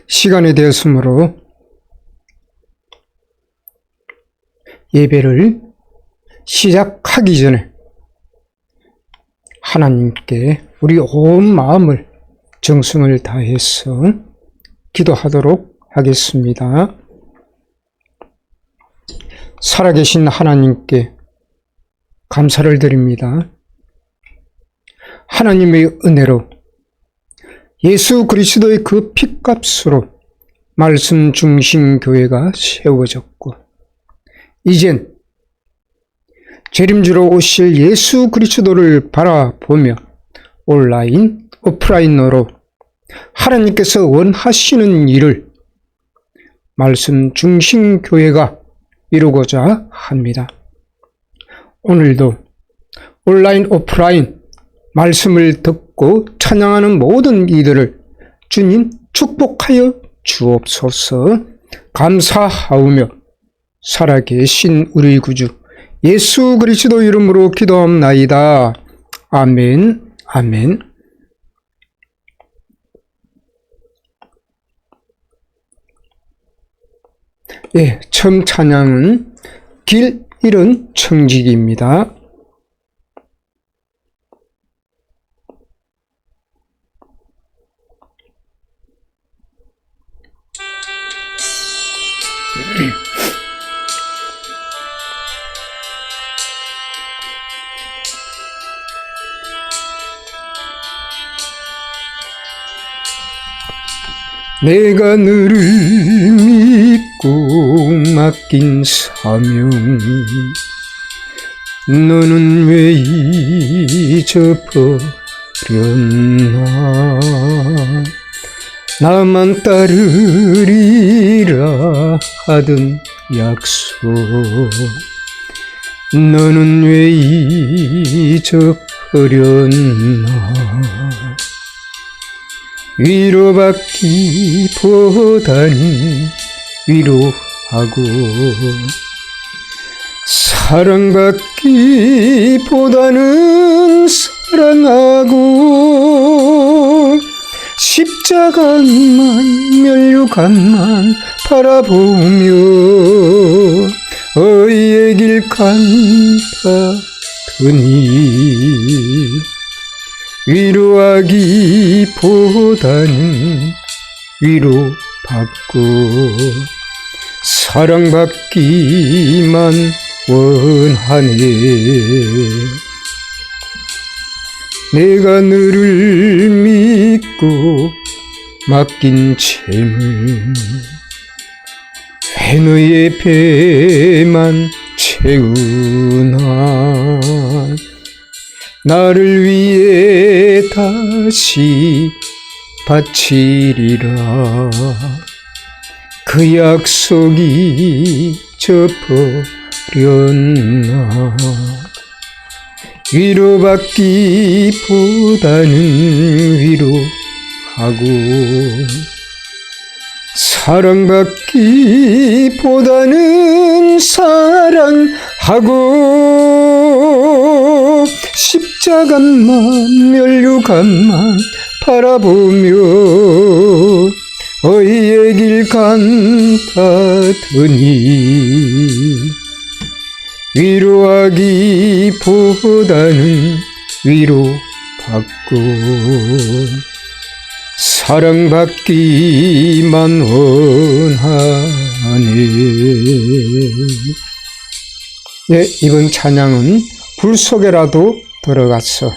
시간이 되었으므로 예배를 시작하기 전에 하나님께 우리 온 마음을 정성을 다해서 기도하도록 하겠습니다. 살아계신 하나님께 감사를 드립니다. 하나님의 은혜로 예수 그리스도의 그 핏값으로 말씀 중심 교회가 세워졌고, 이젠 재림주로 오실 예수 그리스도를 바라보며 온라인, 오프라인으로 하나님께서 원하시는 일을 말씀 중심 교회가 이루고자 합니다. 오늘도 온라인, 오프라인 말씀을 듣고 찬양하는 모든 이들을 주님 축복하여 주옵소서. 감사하오며 살아계신 우리 구주 예수 그리스도 이름으로 기도합나이다. 아멘, 아멘. 처음 찬양은 길 잃은 청지기입니다. 내가 너를 믿고 맡긴 사명, 너는 왜 잊어버렸나. 나만 따르리라 하던 약속, 너는 왜 잊어버렸나. 위로받기보다는 위로하고, 사랑받기보다는 사랑하고, 십자가만 면류관만 바라보며 의의 길 간다더니, 위로하기보다는 위로받고 사랑받기만 원하네. 내가 너를 믿고 맡긴 재물, 왜 너의 배만 채우나. 나를 위해 다시 바치리라. 그 약속이 잊어버렸나. 위로받기보다는 위로하고, 사랑받기보다는 사랑하고, 십자가만 면류관만 바라보며 의의 길 간다더니, 위로하기보다는 위로받고 사랑받기만 원하네. 이번 찬양은 불 속에라도 들어갔어.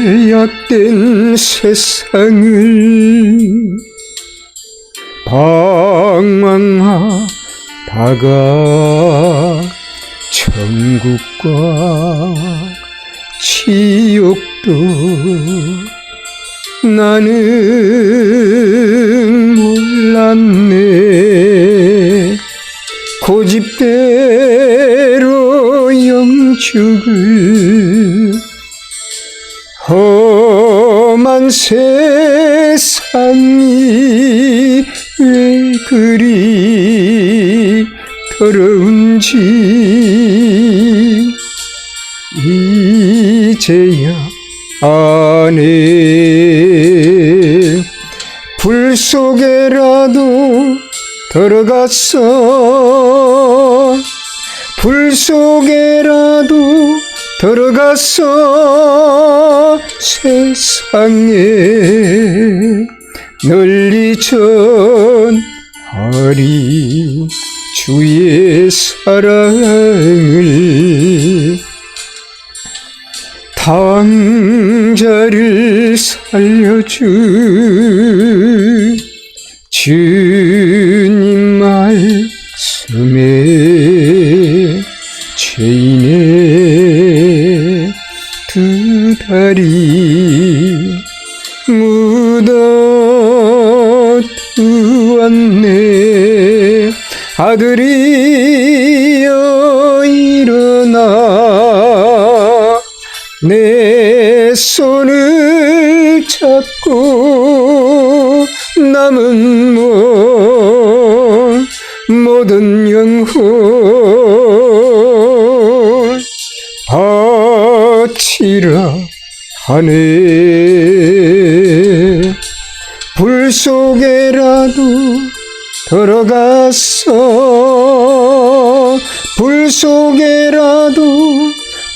죄악된 세상을 방황하다가 천국과 지옥도 나는 몰랐네. 고집대로 영축을 험한 세상이 왜 그리 더러운지 이제야 아네. 불 속에라도 들어갔어. 불 속에라도 들어갔어. 세상에 널리 전하리 주의 사랑을. 당자를 살려준 주님 말씀에 죄인의 두 다리 묻어두었네. 아들이여 일어나 내 손을 잡고 남은 모든 영혼 바치라 하네. 불 속에라도 들어갔어. 불 속에라도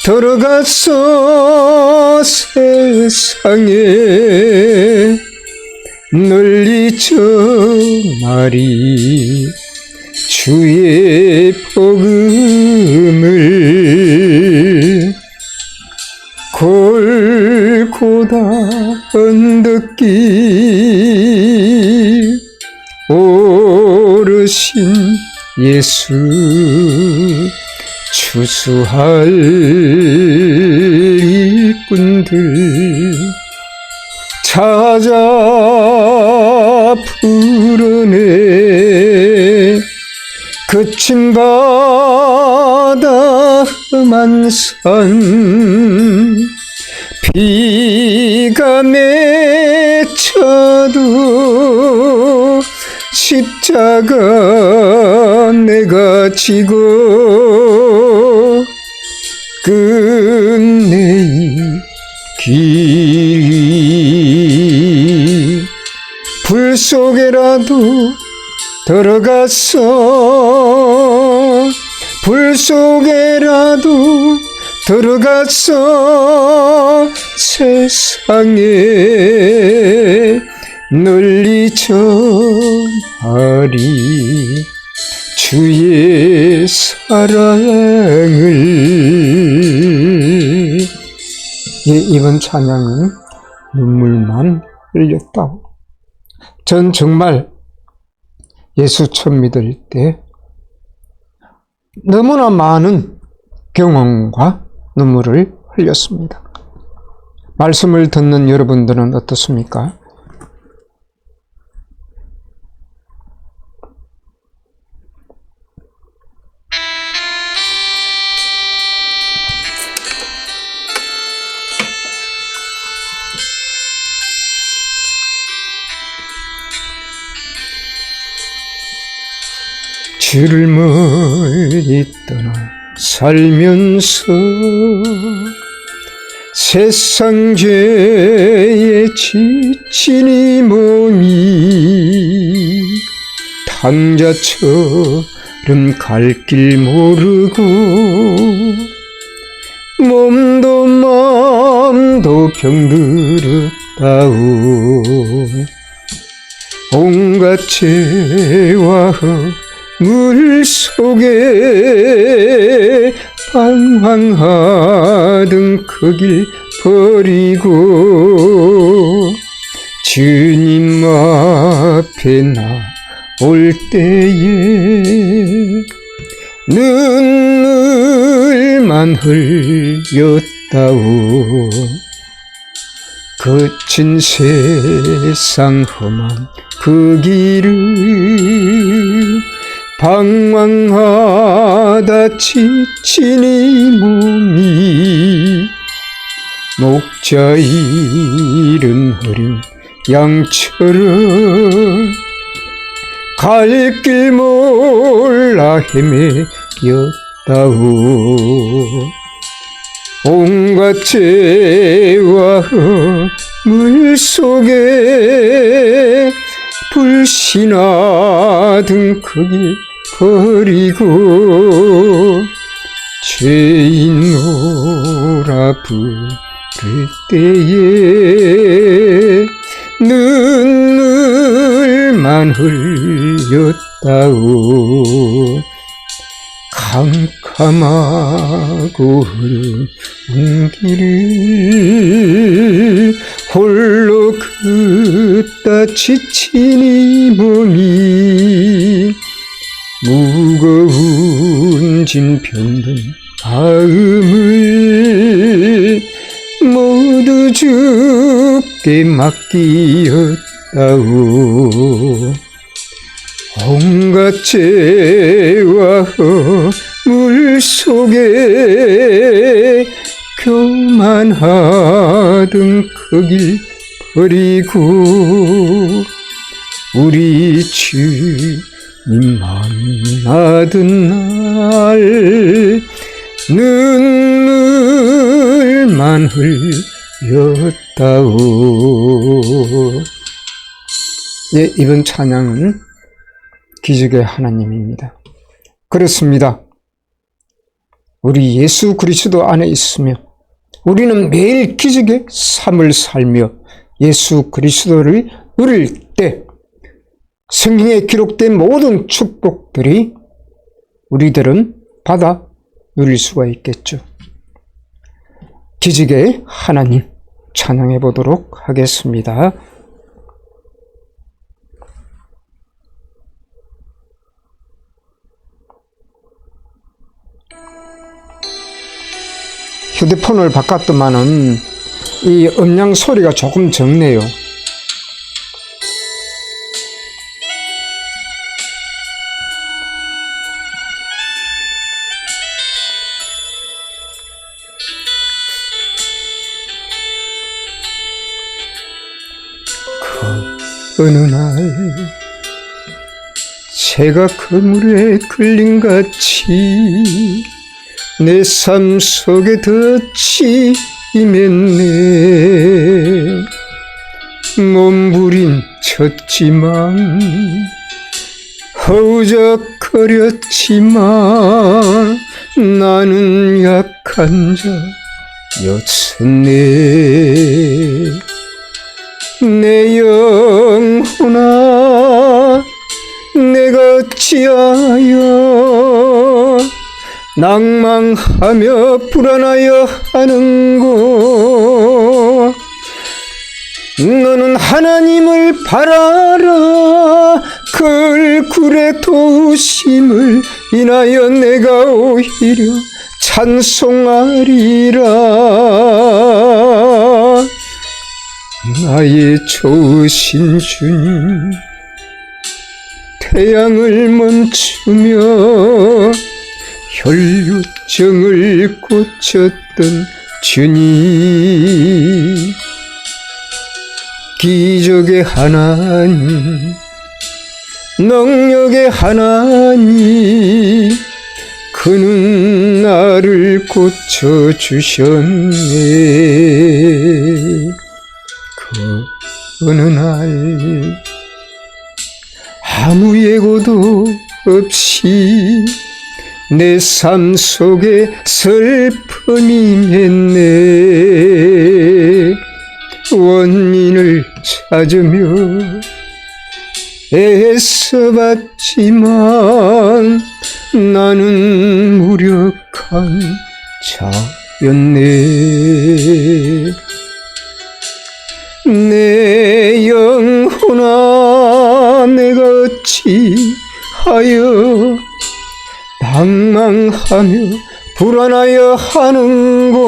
들어갔어. 세상에 널리 전하리 주의 복음을. 골고다 언덕길 오르신 예수 추수할 일꾼들 찾아 부르네. 그친 바다 험한 산 비가 맺혀도 십자가 내가 지고 끝내 길. 불 속에라도 들어갔어. 불 속에라도 들어갔어. 세상에 널리 전하리 주의 사랑을. 이번 찬양은 눈물만 흘렸다. 전 정말 예수 처음 믿을 때 너무나 많은 경험과 눈물을 흘렸습니다. 말씀을 듣는 여러분들은 어떻습니까? 주를 멀리 떠나 살면서 세상 죄에 지친 이 몸이 탕자처럼 갈 길 모르고 몸도 마음도 병들었다오. 온갖 죄와 물 속에 방황하던 그 길 버리고 주님 앞에 올 때에 눈물만 흘렸다오. 거친 세상 험한 그 길을 방황하다 지친 이 몸이 목자 잃은 어린 양처럼 갈 길 몰라 헤매였다오. 온갖 죄와 물 속에 불신하던 그 길 버리고 죄인노라 부를 때에 눈물만 흘렸다오. 캄캄하고 흐른 길을 홀로 걷다 지친 이 몸이 무거운 짐 병든 마음을 모두 주께 맡기었다오. 온갖 죄와 물 속에 교만하던 그 길 버리고 우리 주님 만나던 날 눈물만 흘렸다오. 예, 이번 찬양은 기적의 하나님입니다. 그렇습니다. 우리 예수 그리스도 안에 있으며 우리는 매일 기적의 삶을 살며 예수 그리스도를 누릴 때 성경에 기록된 모든 축복들이 우리들은 받아 누릴 수가 있겠죠. 기적의 하나님 찬양해 보도록 하겠습니다. 휴대폰을 바꿨더만은 이 음량 소리가 조금 적네요. 그 어느 날 새가 그물에 끌린같이 내 삶 속에 덫이 임했네. 몸부림쳤지만 허우적거렸지만 나는 약한 자였네. 내 영혼아 내가 어찌하여 낭망하며 불안하여 하는고. 너는 하나님을 바라라. 그 얼굴의 도우심을 인하여 내가 오히려 찬송하리라. 나의 좋으신 주님 태양을 멈추며 혈루증을 고쳤던 주님, 기적의 하나님, 능력의 하나님, 그는 나를 고쳐주셨네. 그 어느 날 아무 예고도 없이 내 삶 속에 슬픔이 맺네. 원인을 찾으며 애써봤지만 나는 무력한 자였네. 내 영혼아 내가 어찌 위하여 방망하며 불안하여 하는고.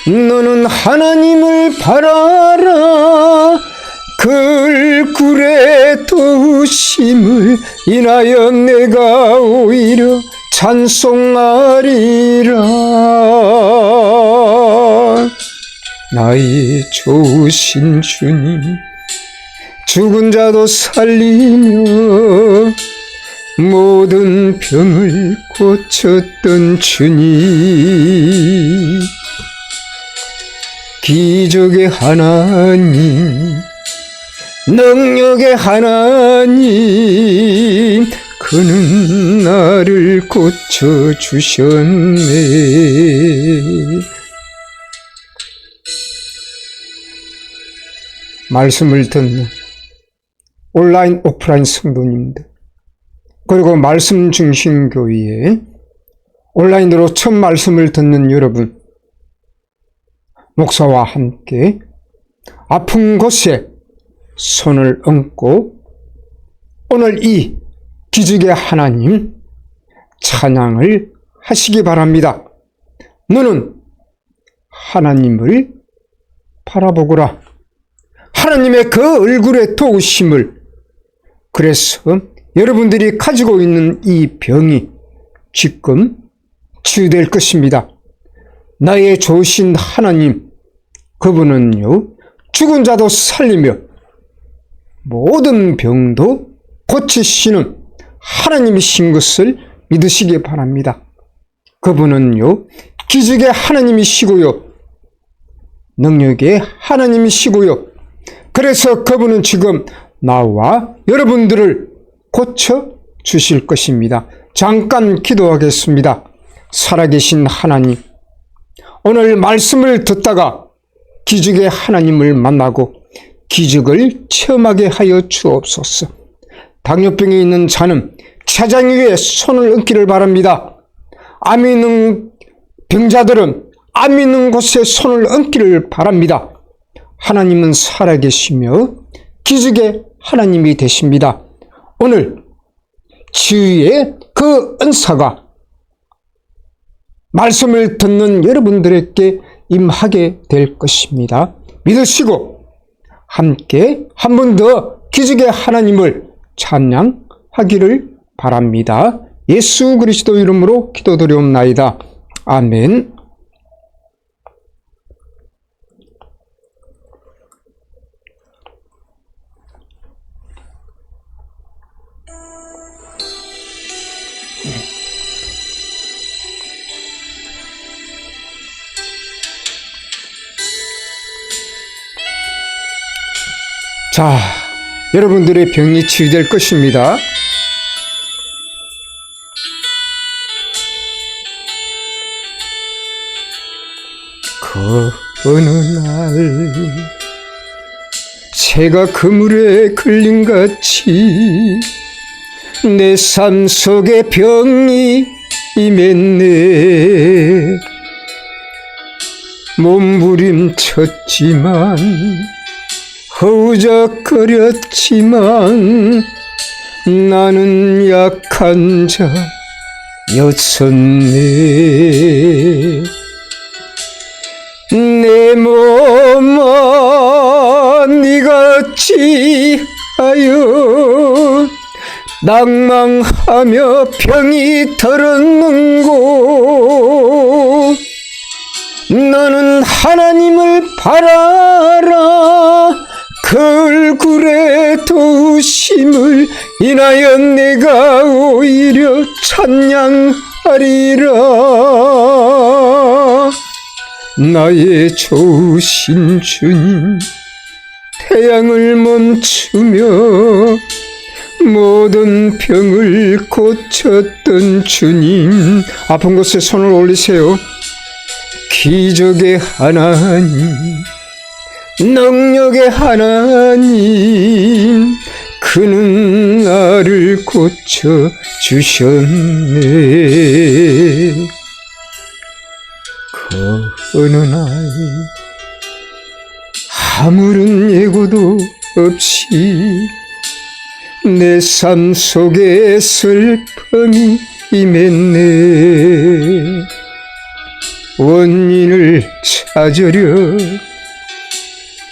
너는 하나님을 바라라. 그 얼굴의 도우심을 인하여 내가 오히려 찬송하리라. 나의 좋으신 주님, 죽은 자도 살리며 모든 병을 고쳤던 주님, 기적의 하나님, 능력의 하나님, 그는 나를 고쳐주셨네. 말씀을 듣는 온라인 오프라인 성도님들, 그리고 말씀 중심 교회에 온라인으로 첫 말씀을 듣는 여러분, 목사와 함께 아픈 곳에 손을 얹고 오늘 이 기적의 하나님 찬양을 하시기 바랍니다. 너는 하나님을 바라보거라. 하나님의 그 얼굴의 도우심을, 그래서 여러분들이 가지고 있는 이 병이 지금 치유될 것입니다. 나의 좋으신 하나님, 그분은요, 죽은 자도 살리며 모든 병도 고치시는 하나님이신 것을 믿으시기 바랍니다. 그분은요, 기적의 하나님이시고요, 능력의 하나님이시고요, 그래서 그분은 지금 나와 여러분들을 고쳐 주실 것입니다. 잠깐 기도하겠습니다. 살아계신 하나님, 오늘 말씀을 듣다가 기적의 하나님을 만나고 기적을 체험하게 하여 주옵소서. 당뇨병에 있는 자는 췌장 위에 손을 얹기를 바랍니다. 암 있는 병자들은 암 있는 곳에 손을 얹기를 바랍니다. 하나님은 살아계시며 기적의 하나님이 되십니다. 오늘 치유의 그 은사가 말씀을 듣는 여러분들에게 임하게 될 것입니다. 믿으시고 함께 한 번 더 기적의 하나님을 찬양하기를 바랍니다. 예수 그리스도 이름으로 기도드리옵나이다. 아멘. 자, 여러분들의 병이 치유될 것입니다. 그 어느 날 새가 그물에 걸린같이 내 삶 속에 병이 임했네. 몸부림쳤지만 허우적거렸지만 나는 약한 자였었네. 내 몸은 이같이 하여 낭망하며 병이 들었는고. 너는 하나님을 바라라. 그 얼굴의 도우심을 인하여 내가 오히려 찬양하리라. 나의 좋으신 주님, 태양을 멈추며 모든 병을 고쳤던 주님, 아픈 곳에 손을 올리세요. 기적의 하나님, 능력의 하나님, 그는 나를 고쳐주셨네. 그 어느 날 아무런 예고도 없이 내 삶 속에 슬픔이 임했네. 원인을 찾으려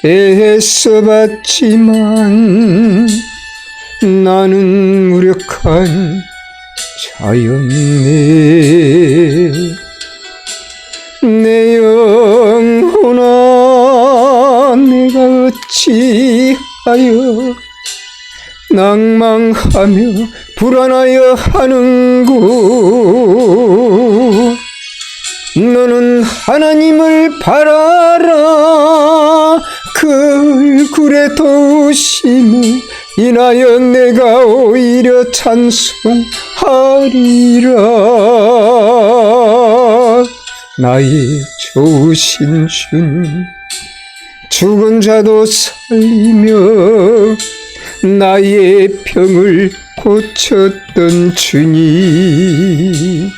애써봤지만 나는 무력한 자였네. 내 영혼아, 내가 어찌하여 낭망하며 불안하여 하는고. 너는 하나님을 바라라. 그 얼굴의 도우심을 인하여 내가 오히려 찬송하리라. 나의 좋으신 주님, 죽은 자도 살리며 나의 병을 고쳤던 주님,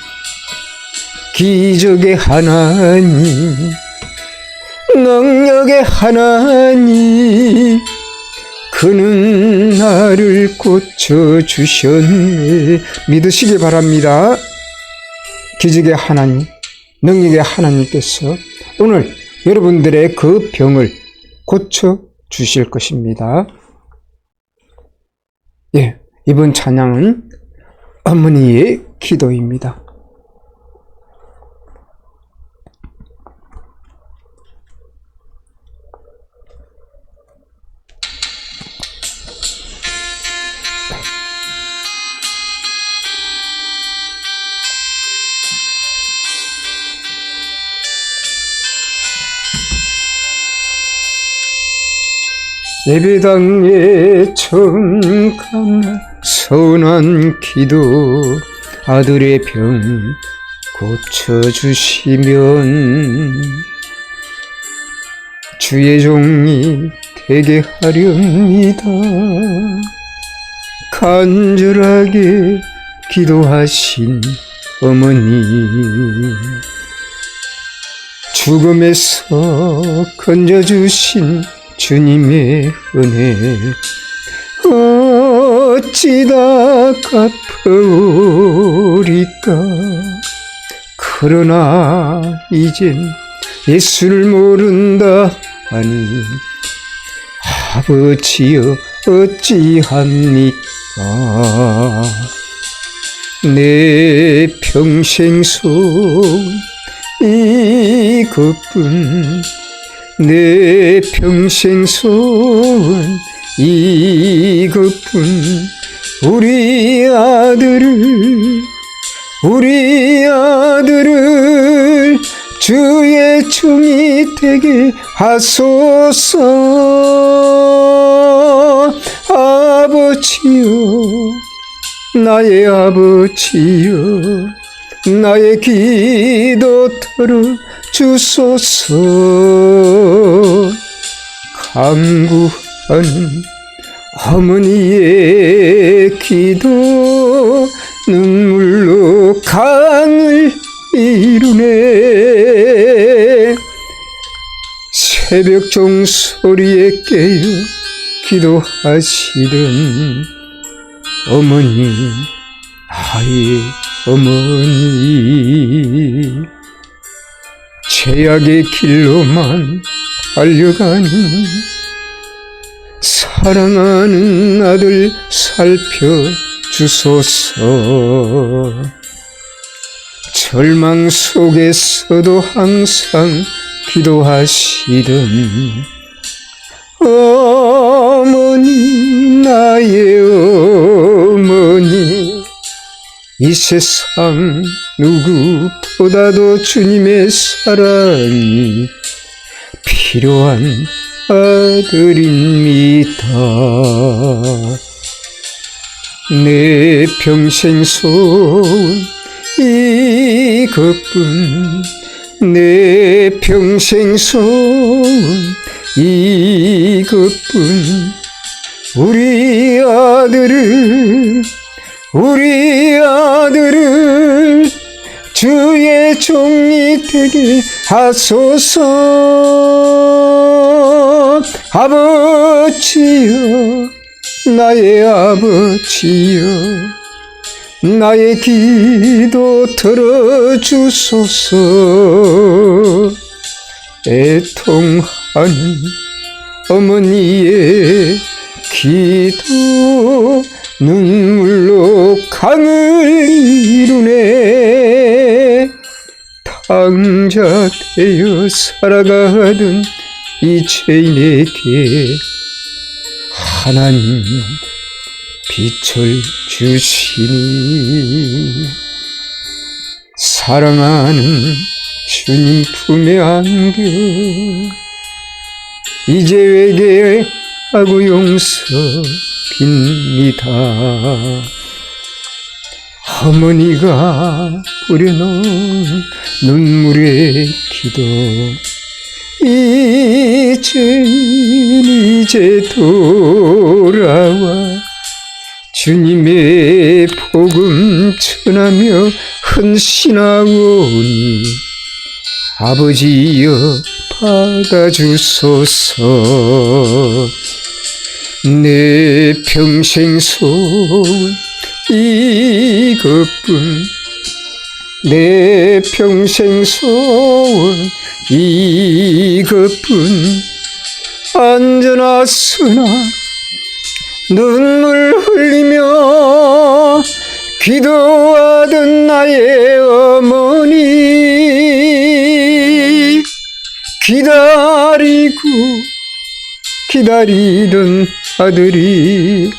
기적의 하나님, 능력의 하나님, 그는 나를 고쳐주셨네. 믿으시기 바랍니다. 기적의 하나님, 능력의 하나님께서 오늘 여러분들의 그 병을 고쳐주실 것입니다. 예, 이번 찬양은 어머니의 기도입니다. 예배당에 청간 서운한 기도, 아들의 병 고쳐주시면 주의 종이 되게 하렵니다. 간절하게 기도하신 어머니, 죽음에서 건져주신 주님의 은혜 어찌다 갚아오리까. 그러나 이젠 예수를 모른다 하니 아버지여 어찌합니까. 내 평생 소원 이것뿐, 내 평생 소원 이것뿐. 우리 아들을 주의 종이 되게 하소서. 아버지여, 나의 아버지여, 나의 기도 들어주소서. 간구하는 어머니의 기도 눈물로 강을 이루네. 새벽 종소리에 깨어 기도하시던 어머니, 나의 어머니, 죄악의 길로만 달려가는 사랑하는 아들 살펴주소서. 절망 속에서도 항상 기도하시던 어머니, 나의 어머니, 이 세상 누구보다도 주님의 사랑이 필요한 아들입니다. 내 평생 소원 이것뿐, 내 평생 소원 이것뿐. 우리 아들을 주의 종이 되게 하소서. 아버지여, 나의 아버지여, 나의 기도 들어주소서. 애통하는 어머니의 기도 눈물로 강을 이루네. 당자되어 살아가던 이 죄인에게 하나님 빛을 주시니, 사랑하는 주님 품에 안겨 이제 회개하고 용서 빕니다. 어머니가 뿌려놓은 눈물의 기도, 이제 돌아와 주님의 복음 전하며 헌신하오니, 아버지여 받아주소서. 내 평생 소원 이것뿐, 내 평생 소원 이것뿐. 안전하으나 눈물 흘리며 기도하던 나의 어머니, 기다리던 아들이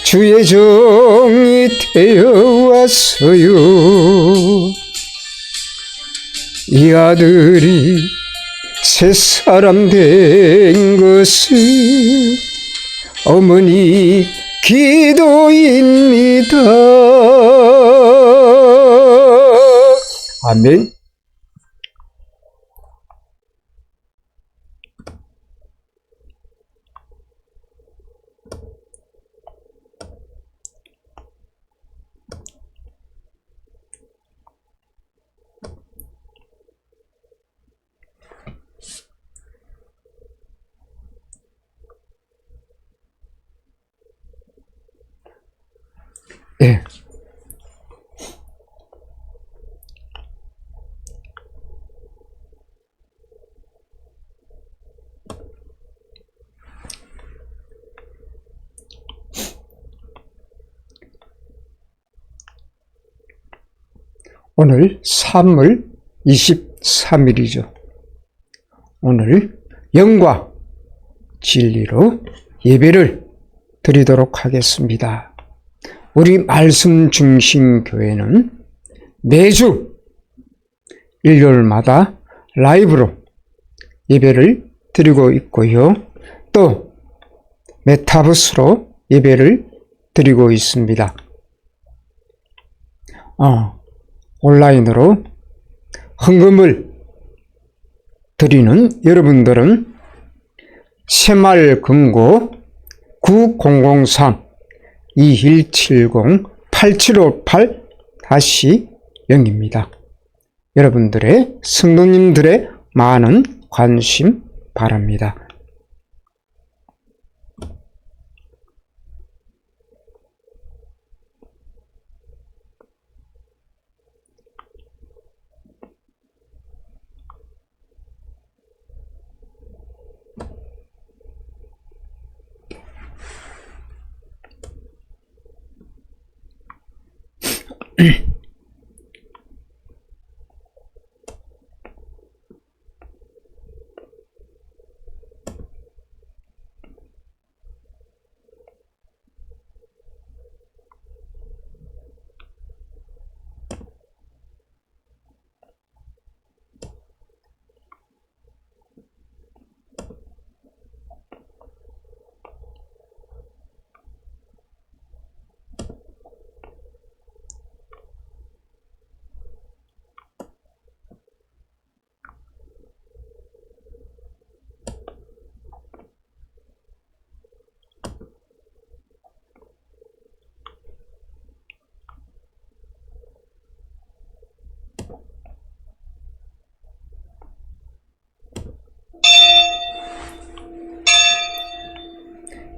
주의 종이 되어 왔어요. 이 아들이 새 사람 된 것은 어머니 기도입니다. 아멘. 예. 오늘 3월 23일이죠. 오늘 영과 진리로 예배를 드리도록 하겠습니다. 우리 말씀 중심 교회는 매주 일요일마다 라이브로 예배를 드리고 있고요. 또 메타버스로 예배를 드리고 있습니다. 온라인으로 헌금을 드리는 여러분들은 새마을금고 9073-2170-8758-0입니다. 여러분들의 성도님들의 많은 관심 바랍니다.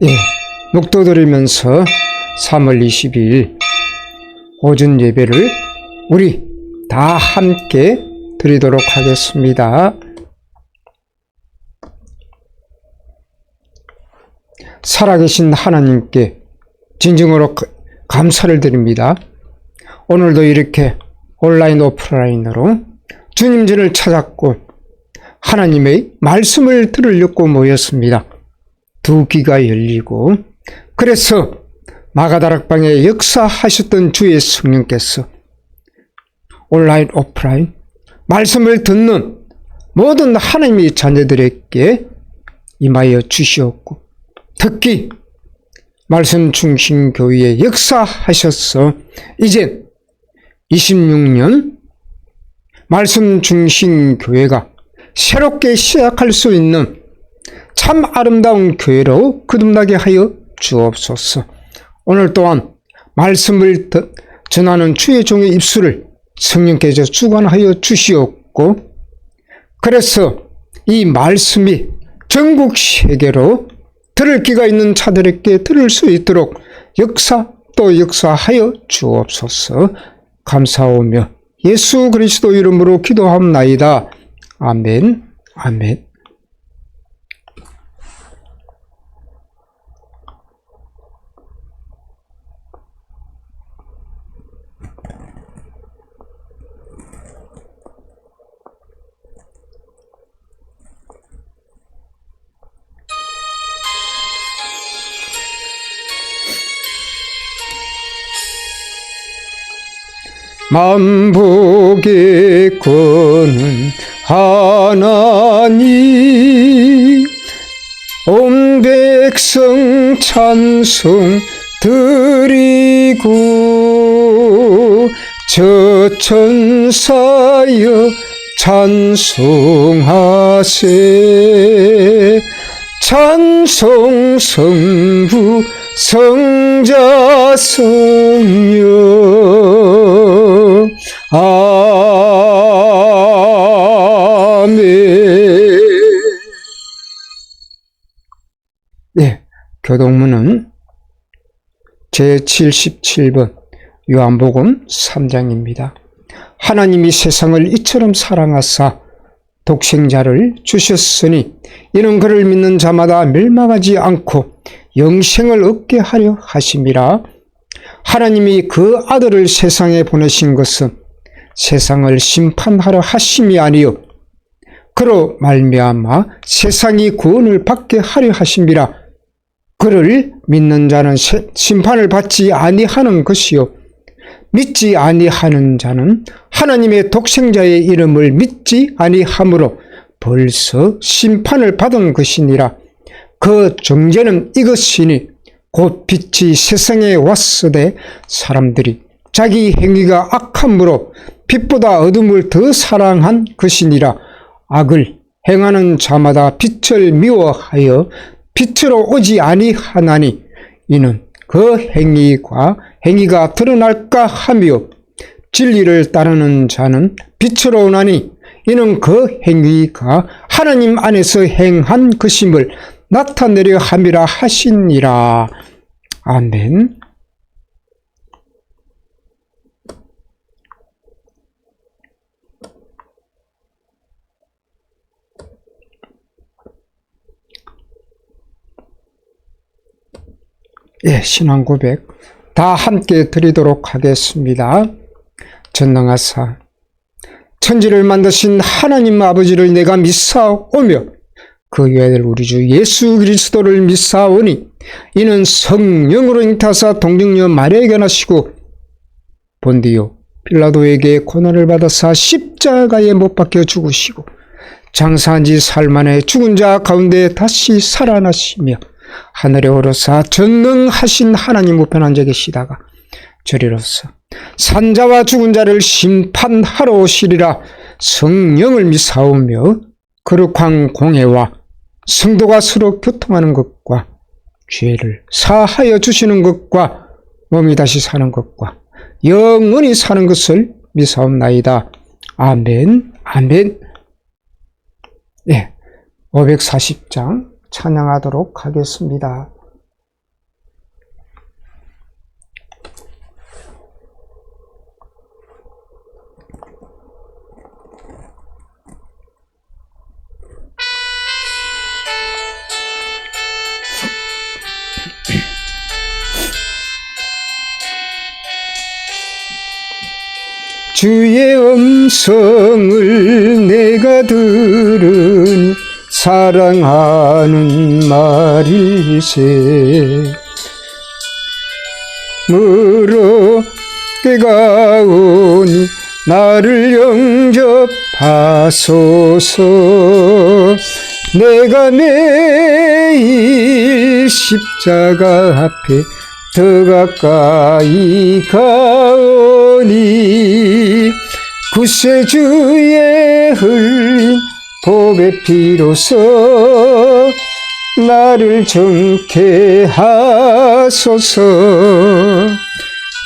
예, 묵도드리면서 3월 22일 오전 예배를 우리 다 함께 드리도록 하겠습니다. 살아계신 하나님께 진정으로 감사를 드립니다. 오늘도 이렇게 온라인 오프라인으로 주님진을 찾았고 하나님의 말씀을 들으려고 모였습니다. 두 귀가 열리고 그래서 마가다락방에 역사하셨던 주의 성령께서 온라인 오프라인 말씀을 듣는 모든 하나님의 자녀들에게 임하여 주시었고 특히 말씀 중심 교회에 역사하셔서 이제 26년 말씀 중심 교회가 새롭게 시작할 수 있는 참 아름다운 교회로 거듭나게 하여 주옵소서. 오늘 또한 말씀을 전하는 주의 종의 입술을 성령께서 주관하여 주시었고 그래서 이 말씀이 전국 세계로 들을 귀가 있는 자들에게 들을 수 있도록 역사하여 주옵소서. 감사하며 예수 그리스도 이름으로 기도합나이다. 아멘. 아멘. 만복의 권은 하나님 온 백성 찬송 드리고 저 천사여 찬송하세 찬송 성부 성자 성령 아멘. 네, 교동문은 제77번 요한복음 3장입니다. 하나님이 세상을 이처럼 사랑하사 독생자를 주셨으니 이는 그를 믿는 자마다 멸망하지 않고 영생을 얻게 하려 하심이라. 하나님이 그 아들을 세상에 보내신 것은 세상을 심판하려 하심이 아니요 그로 말미암아 세상이 구원을 받게 하려 하심이라. 그를 믿는 자는 심판을 받지 아니하는 것이요 믿지 아니하는 자는 하나님의 독생자의 이름을 믿지 아니하므로 벌써 심판을 받은 것이니라. 그 정죄는 이것이니 곧 빛이 세상에 왔으되 사람들이 자기 행위가 악함으로 빛보다 어둠을 더 사랑한 것이니라. 악을 행하는 자마다 빛을 미워하여 빛으로 오지 아니하나니 이는 그 행위가 드러날까 하며 진리를 따르는 자는 빛으로 오나니 이는 그 행위가 하나님 안에서 행한 것임을 나타내려 함이라 하시니라. 아멘. 예, 신앙 고백 다 함께 드리도록 하겠습니다. 전능하사 천지를 만드신 하나님 아버지를 내가 믿사오며 그 외아들 우리 주 예수 그리스도를 믿사오니 이는 성령으로 잉타사 동정녀 마리아에게 나시고 본디오 빌라도에게 고난을 받아사 십자가에 못 박혀 죽으시고 장사한 지 사흘 만에 죽은 자 가운데 다시 살아나시며 하늘에 오르사 전능하신 하나님 우편한 자 계시다가 저리로서 산자와 죽은 자를 심판하러 오시리라. 성령을 믿사오며 거룩한 공회와 성도가 서로 교통하는 것과 죄를 사하여 주시는 것과 몸이 다시 사는 것과 영원히 사는 것을 믿사옵나이다. 아멘. 아멘. 네, 540장 찬양하도록 하겠습니다. 주의 음성을 내가 들으니 사랑하는 말일세. 물어 때가 오니 나를 영접하소서. 내가 매일 십자가 앞에 더 가까이 가오니 구세주의 흘린 보배 피로써 나를 정케 하소서.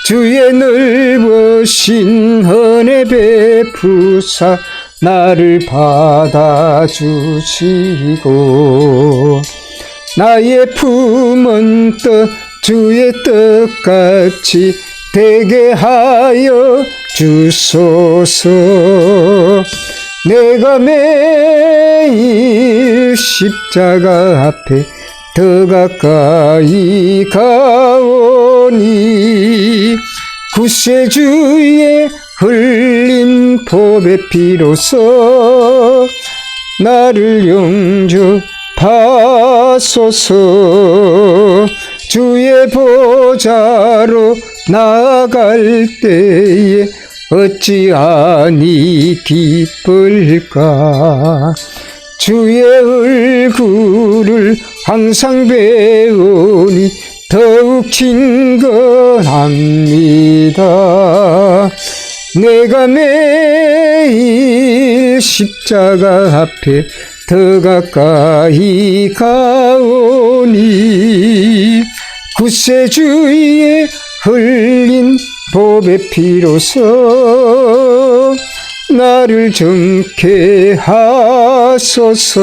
주의 넓으신 은혜 베푸사 나를 받아주시고 나의 품은 떡 주의 떡같이 되게 하여 주소서. 내가 매일 십자가 앞에 더 가까이 가오니 구세주의 흘린 보배 피로써 나를 영접하소서. 주의 보좌로 나아갈 때에 어찌하니 기쁠까. 주의 얼굴을 항상 배우니 더욱 친근합니다. 내가 매일 십자가 앞에 더 가까이 가오니 구세주의 흘린 보배 피로써 나를 정케 하소서.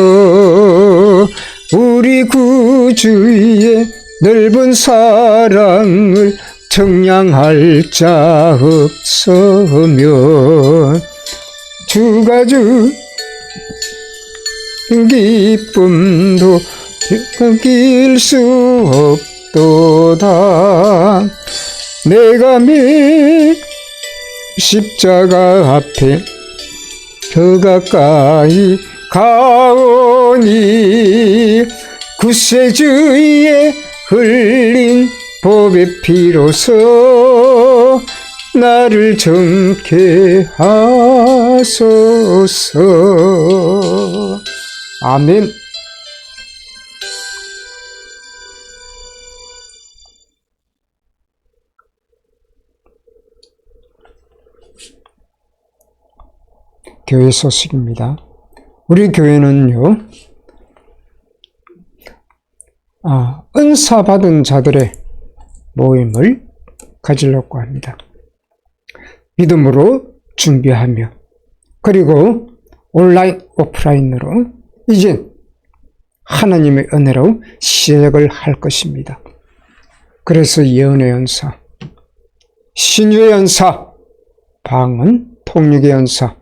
우리 구주의 넓은 사랑을 청량할 자 없으면 주가 주 기쁨도 느낄 수 없도다. 내가 매일 십자가 앞에 더 가까이 가오니 구세주의 흘린 보배 피로써 나를 정케 하소서. 아멘. 교회 소식입니다. 우리 교회는요, 은사 받은 자들의 모임을 가지려고 합니다. 믿음으로 준비하며, 그리고 온라인, 오프라인으로 이제 하나님의 은혜로 시작을 할 것입니다. 그래서 예언의 연사, 신유의 연사, 방언, 통역의 연사,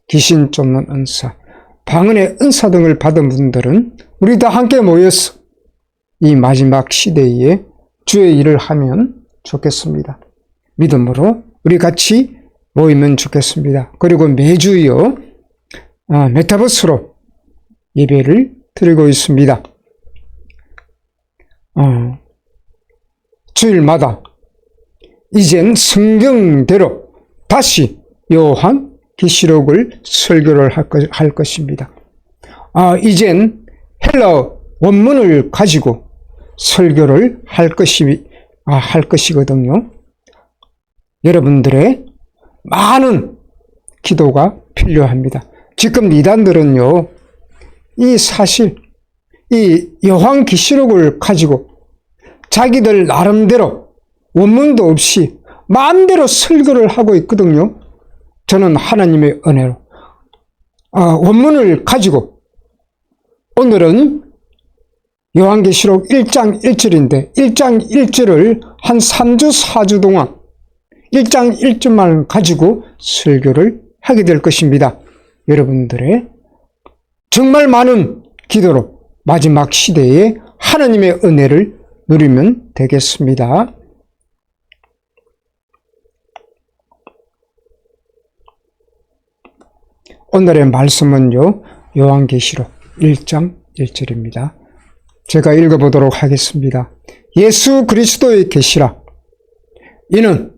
귀신 쫓는 은사, 방언의 은사 등을 받은 분들은 우리 다 함께 모여서 이 마지막 시대에 주의 일을 하면 좋겠습니다. 믿음으로 우리 같이 모이면 좋겠습니다. 그리고 매주요 메타버스로 예배를 드리고 있습니다. 주일마다 이젠 성경대로 다시 요한 계시록을 설교를 할 것입니다. 이젠 헬라 원문을 가지고 설교를 할 것이거든요. 여러분들의 많은 기도가 필요합니다. 지금 이단들은요, 이 요한계시록을 가지고 자기들 나름대로 원문도 없이 마음대로 설교를 하고 있거든요. 저는 하나님의 은혜로 원문을 가지고 오늘은 요한계시록 1장 1절인데 1장 1절을 한 3주 4주 동안 1장 1절만 가지고 설교를 하게 될 것입니다. 여러분들의 정말 많은 기도로 마지막 시대에 하나님의 은혜를 누리면 되겠습니다. 오늘의 말씀은요, 요한계시록 1장 1절입니다. 제가 읽어보도록 하겠습니다. 예수 그리스도의 계시라. 이는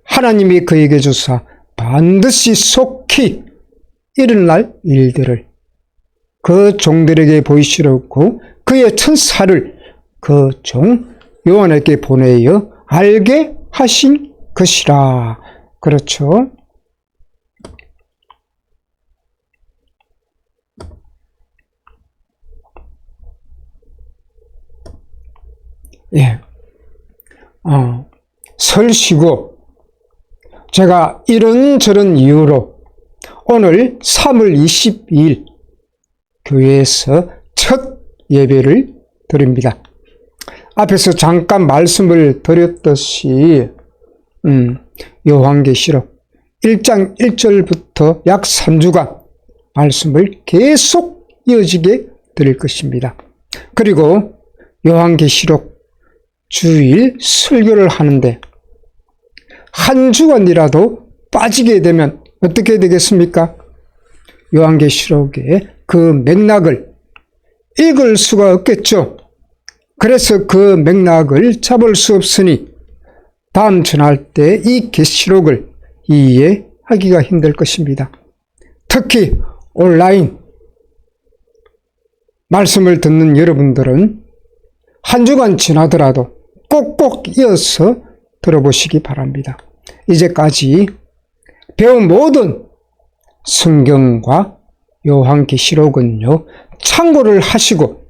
하나님이 그에게 주사 반드시 속히 일어날 일들을 그 종들에게 보이시려고 그의 천사를 그 종 요한에게 보내어 알게 하신 것이라. 그렇죠. 예. 설 쉬고 제가 이런저런 이유로 오늘 3월 22일 교회에서 첫 예배를 드립니다. 앞에서 잠깐 말씀을 드렸듯이 요한계시록 1장 1절부터 약 3주간 말씀을 계속 이어지게 드릴 것입니다. 그리고 요한계시록 주일 설교를 하는데 한 주간이라도 빠지게 되면 어떻게 되겠습니까? 요한계시록의 그 맥락을 읽을 수가 없겠죠. 그래서 그 맥락을 잡을 수 없으니 다음 전할 때 이 계시록을 이해하기가 힘들 것입니다. 특히 온라인 말씀을 듣는 여러분들은 한 주간 지나더라도 꼭꼭 이어서 들어보시기 바랍니다. 이제까지 배운 모든 성경과 요한계시록은요, 참고를 하시고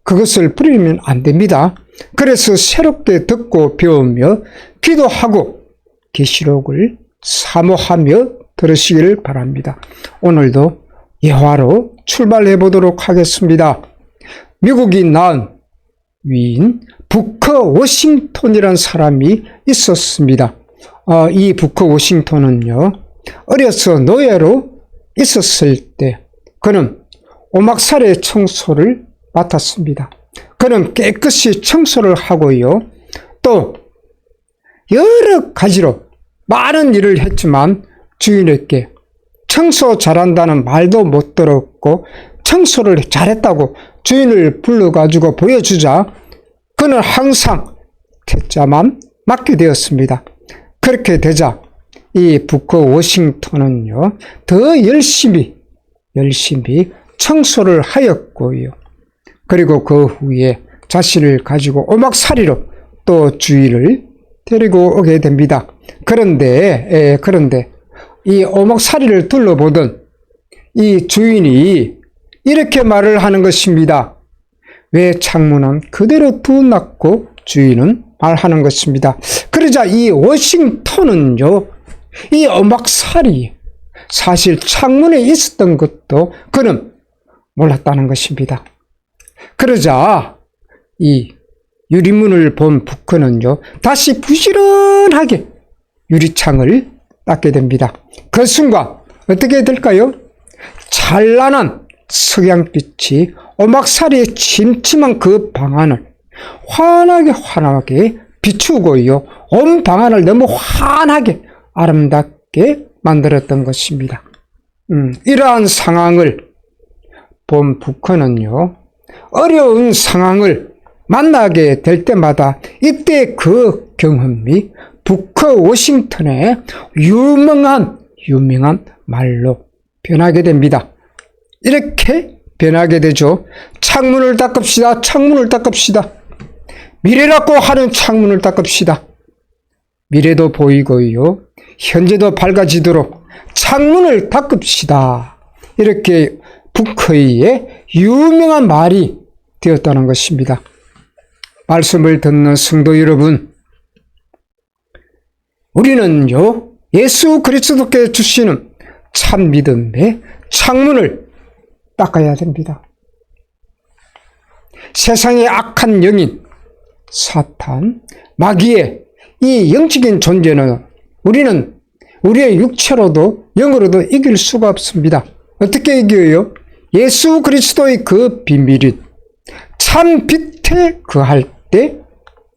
그것을 버리면 안 됩니다. 그래서 새롭게 듣고 배우며 기도하고 계시록을 사모하며 들으시기를 바랍니다. 오늘도 예화로 출발해 보도록 하겠습니다. 미국이 낳은 위인 부커 워싱턴이라는 사람이 있었습니다. 이 부커 워싱턴은요, 어려서 노예로 있었을 때 그는 오막살의 청소를 맡았습니다. 그는 깨끗이 청소를 하고요, 또 여러 가지로 많은 일을 했지만 주인에게 청소 잘한다는 말도 못 들었고 청소를 잘했다고 주인을 불러가지고 보여주자 그는 항상 퇴짜만 맡게 되었습니다. 그렇게 되자 이 부커 워싱턴은요, 더 열심히 청소를 하였고요. 그리고 그 후에 자신을 가지고 오막살이로 또 주인을 데리고 오게 됩니다. 그런데 이 오막살이를 둘러보던 이 주인이 이렇게 말을 하는 것입니다. 왜 창문은 그대로 두놨고 주인은 말하는 것입니다. 그러자 이 워싱턴은요, 이 오막살이 사실 창문에 있었던 것도 그는 몰랐다는 것입니다. 그러자 이 유리문을 본 부커는요, 다시 부지런하게 유리창을 닦게 됩니다. 그 순간 어떻게 될까요? 찬란한 석양빛이 오막살이에 침침한 그 방안을 환하게 비추고요, 온 방안을 너무 환하게 아름답게 만들었던 것입니다. 이러한 상황을 본 부커는요, 어려운 상황을 만나게 될 때마다 이때 그 경험이 부커 워싱턴의 유명한 말로 변하게 됩니다. 이렇게 변하게 되죠. 창문을 닦읍시다. 미래라고 하는 창문을 닦읍시다. 미래도 보이고요, 현재도 밝아지도록 창문을 닦읍시다. 이렇게 부커의 유명한 말이 되었다는 것입니다. 말씀을 듣는 성도 여러분, 우리는요, 예수 그리스도께 주시는 참 믿음의 창문을 닦아야 됩니다. 세상의 악한 영인, 사탄, 마귀의 이 영적인 존재는 우리는 우리의 육체로도 영으로도 이길 수가 없습니다. 어떻게 이겨요? 예수 그리스도의 그 비밀인 참 빛에 거할 때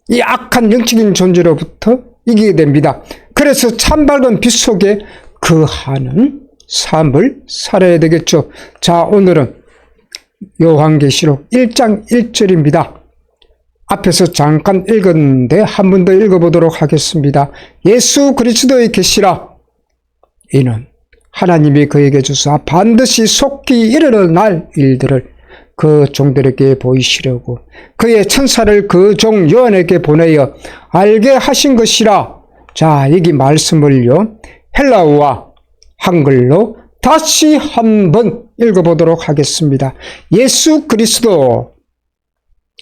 이 악한 영적인 존재로부터 이기게 됩니다. 그래서 참 밝은 빛 속에 거하는 삶을 살아야 되겠죠. 자, 오늘은 요한계시록 1장 1절입니다. 앞에서 잠깐 읽었는데 한 번 더 읽어보도록 하겠습니다. 예수 그리스도의 계시라. 이는 하나님이 그에게 주사 반드시 속히 이르는 날 일들을 그 종들에게 보이시려고 그의 천사를 그 종 요한에게 보내어 알게 하신 것이라. 자, 여기 말씀을요, 헬라어와 한글로 다시 한번 읽어보도록 하겠습니다. 예수 그리스도,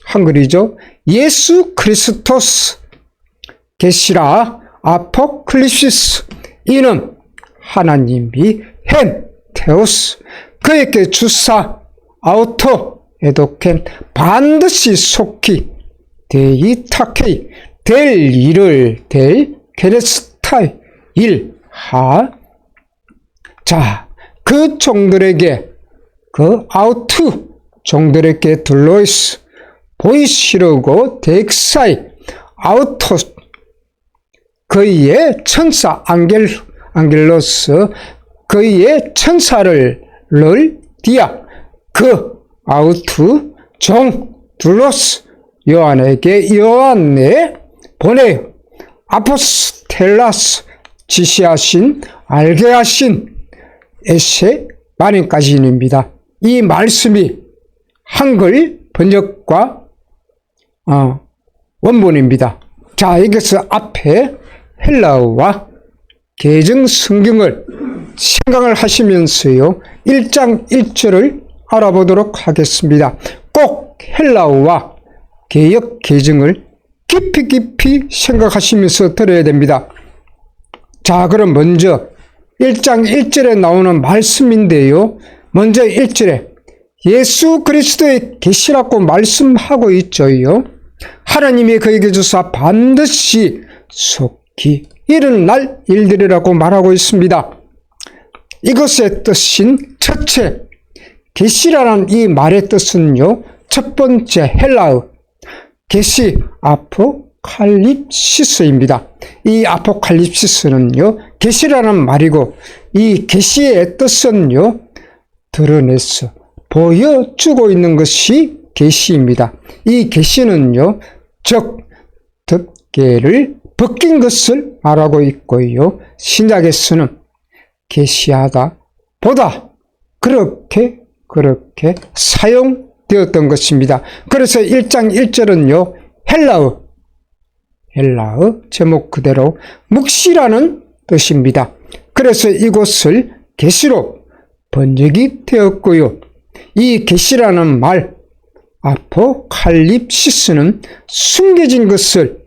한글이죠. 예수 그리스토스, 계시라, 아포클립시스. 이는 하나님이 헨, 테오스, 그에게 주사, 아우토, 에도켄, 반드시 속히, 데이타케이, 될 일을, 될 게레스타이, 일, 하. 자, 그 종들에게, 그 아우트 종들에게 둘로이스, 보이시려고 덱사이, 아우토, 그의 천사, 안겔로스, 그의 천사를 디아, 그 아우트 종 둘로스 요한에게 요한에 보내요. 아포스텔라스, 지시하신, 알게 하신, 에세 만인까지입니다. 이 말씀이 한글 번역과 원본입니다. 자, 여기서 앞에 헬라어와 개정 성경을 생각을 하시면서요, 1장 1절을 알아보도록 하겠습니다. 꼭 헬라어와 개역 개정을 깊이 생각하시면서 들어야 됩니다. 자, 그럼 먼저 1장 1절에 나오는 말씀인데요, 먼저 1절에 예수 그리스도의 계시라고 말씀하고 있죠요. 하나님이 그에게 주사 반드시 속히 이른 날 일들이라고 말하고 있습니다. 이것의 뜻인 첫째, 계시라는 이 말의 뜻은요, 첫 번째 헬라어 계시, 아포칼립시스입니다. 이 아포칼립시스는요, 계시라는 말이고, 이 계시의 뜻은요, 드러내서 보여주고 있는 것이 계시입니다. 이 계시는요, 즉 덮개를 벗긴 것을 말하고 있고요, 신약에서는 계시하다, 보다, 그렇게 사용되었던 것입니다. 그래서 1장 1절은요, 헬라어 제목 그대로 묵시라는 뜻입니다. 그래서 이곳을 계시로 번역이 되었고요. 이 계시라는 말, 아포칼립시스는 숨겨진 것을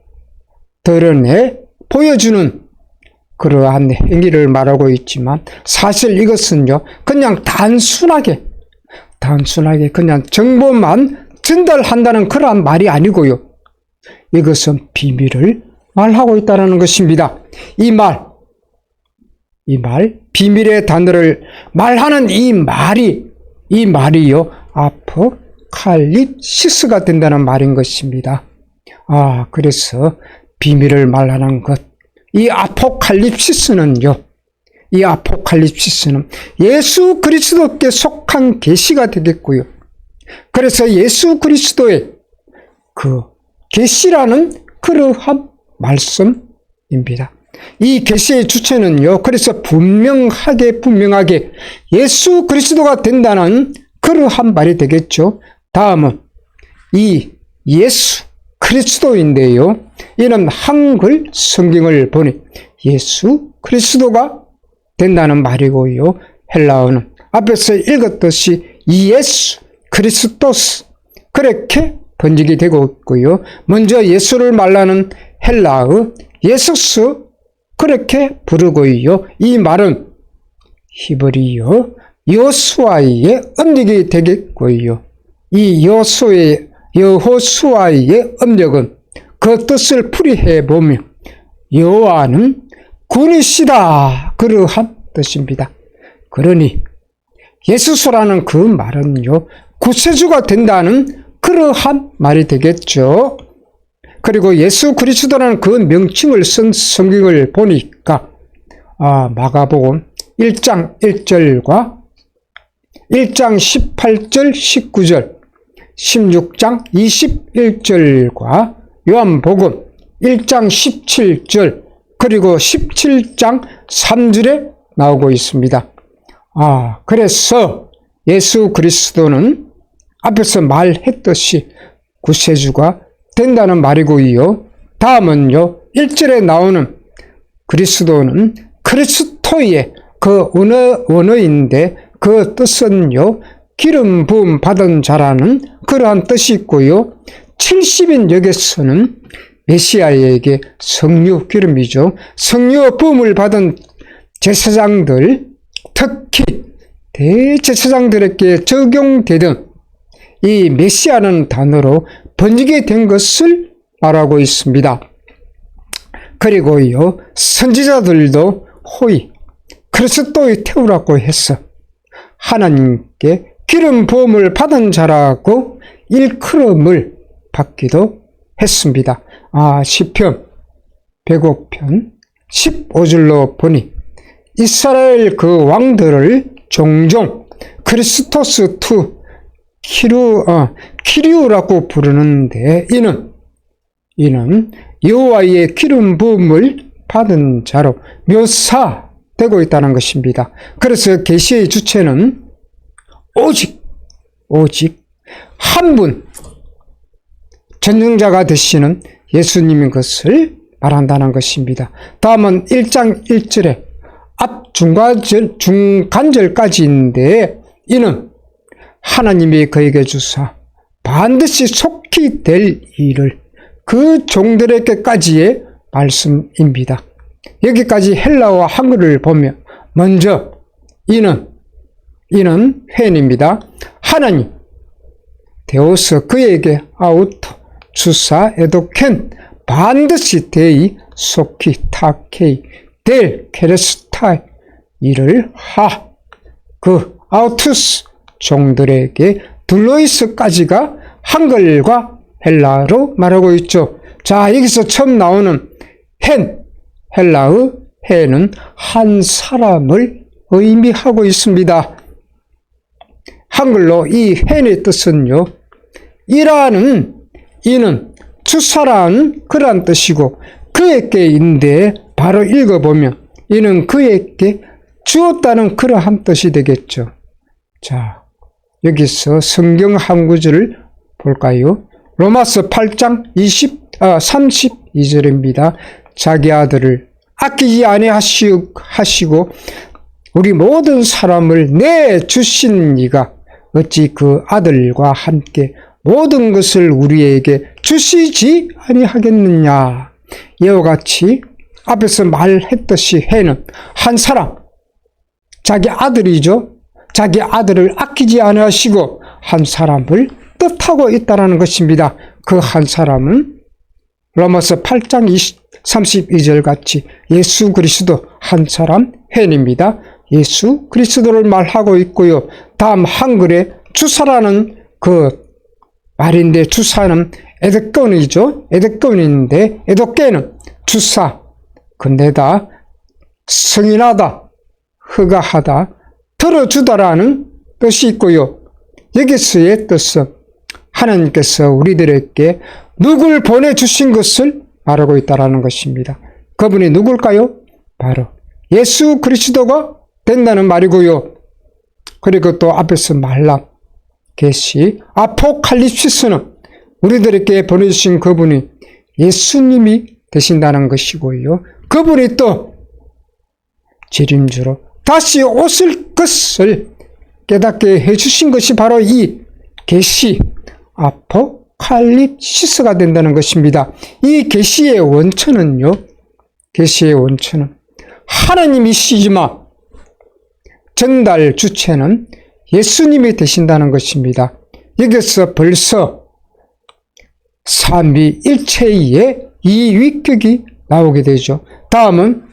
드러내 보여주는 그러한 행위를 말하고 있지만, 사실 이것은요, 그냥 단순하게 그냥 정보만 전달한다는 그러한 말이 아니고요, 이것은 비밀을 말하고 있다는 것입니다. 이 말, 비밀의 단어를 말하는 이 말이요, 아포칼립시스가 된다는 말인 것입니다. 그래서 비밀을 말하는 것, 이 아포칼립시스는요, 예수 그리스도께 속한 계시가 되겠고요. 그래서 예수 그리스도의 그 계시라는 그러한 말씀입니다. 이 계시의 주체는요, 그래서 분명하게 예수 그리스도가 된다는 그러한 말이 되겠죠. 다음은 이 예수 그리스도인데요, 이는 한글 성경을 보니 예수 그리스도가 된다는 말이고요, 헬라어는 앞에서 읽었듯이 예수 그리스토스, 그렇게 번역이 되고 있고요. 먼저 예수를 말하는 헬라어 예수스, 그렇게 부르고요. 이 말은 히브리어 여호수아의 음력이 되겠고요. 이 여호수아의 음력은 그 뜻을 풀이해 보며 여호와는 군이시다, 그러한 뜻입니다. 그러니 예수스라는 그 말은요, 구세주가 된다는 그러한 말이 되겠죠. 그리고 예수 그리스도라는 그 명칭을 쓴 성경을 보니까 마가복음 1장 1절과 1장 18절 19절 16장 21절과 요한복음 1장 17절 그리고 17장 3절에 나오고 있습니다. 그래서 예수 그리스도는 앞에서 말했듯이 구세주가 된다는 말이고요. 다음은요, 1절에 나오는 그리스도는 그리스토의 그 원어인데 그 뜻은요, 기름 부음 받은 자라는 그러한 뜻이 있고요. 70인 역에서는 메시아에게 성류 기름이죠. 성류 부음을 받은 제사장들, 특히 대제사장들에게 적용되던 이 메시아라는 단어로 번지게 된 것을 말하고 있습니다. 그리고요, 선지자들도 호의 그리스도의 태우라고 해서 하나님께 기름 부음을 받은 자라고 일컬음을 받기도 했습니다. 시편 105편 15절로 보니 이스라엘 그 왕들을 종종 크리스토스 투 키리우라고 부르는데 이는 여호와의 기름 부음을 받은 자로 묘사되고 있다는 것입니다. 그래서 계시의 주체는 오직 한 분 전능자가 되시는 예수님인 것을 말한다는 것입니다. 다음은 1장 1절에 앞 중간절까지인데 이는 하나님이 그에게 주사 반드시 속히 될 일을 그 종들에게까지의 말씀입니다. 여기까지 헬라어 한글을 보면 먼저 이는 헨입니다. 하나님 데오스 그에게 아우토 주사 에도켄 반드시 데이 속히 타케이 델 케레스타이 이를 그 아우투스 종들에게 둘로이스까지가 한글과 헬라어로 말하고 있죠. 자, 여기서 처음 나오는 헬라의 헨은 한 사람을 의미하고 있습니다. 한글로 이 헨의 뜻은요, 이는 주사라는 그런 뜻이고 그에게인데 바로 읽어보면 이는 그에게 주었다는 그러한 뜻이 되겠죠. 자, 여기서 성경 한 구절을 볼까요? 로마서 8장 32절입니다. 자기 아들을 아끼지 아니하시고 우리 모든 사람을 내주신 이가 어찌 그 아들과 함께 모든 것을 우리에게 주시지 아니하겠느냐. 이와 같이 앞에서 말했듯이 헨은 한 사람, 자기 아들이죠. 자기 아들을 아끼지 아니하시고 한 사람을 뜻하고 있다는 것입니다. 그 한 사람은 로마서 8장 32절 같이 예수 그리스도 한 사람 헨입니다. 예수 그리스도를 말하고 있고요. 다음 한글에 주사라는 그 말인데 주사는 에드건이죠. 에드건인데 에도케는 주사, 근데다 승인하다, 허가하다, 들어주다라는 뜻이 있고요. 여기서의 뜻은 하나님께서 우리들에게 누굴 보내주신 것을 말하고 있다는 것입니다. 그분이 누굴까요? 바로 예수 그리스도가 된다는 말이고요. 그리고 또 앞에서 말람, 계시, 아포칼립시스는 우리들에게 보내주신 그분이 예수님이 되신다는 것이고요. 그분이 또 재림주로 다시 오실 것을 깨닫게 해주신 것이 바로 이 계시, 아포칼립시스가 된다는 것입니다. 이 계시의 원천은요, 하나님이시지만 전달 주체는 예수님이 되신다는 것입니다. 여기서 벌써 삼위일체의 이 위격이 나오게 되죠. 다음은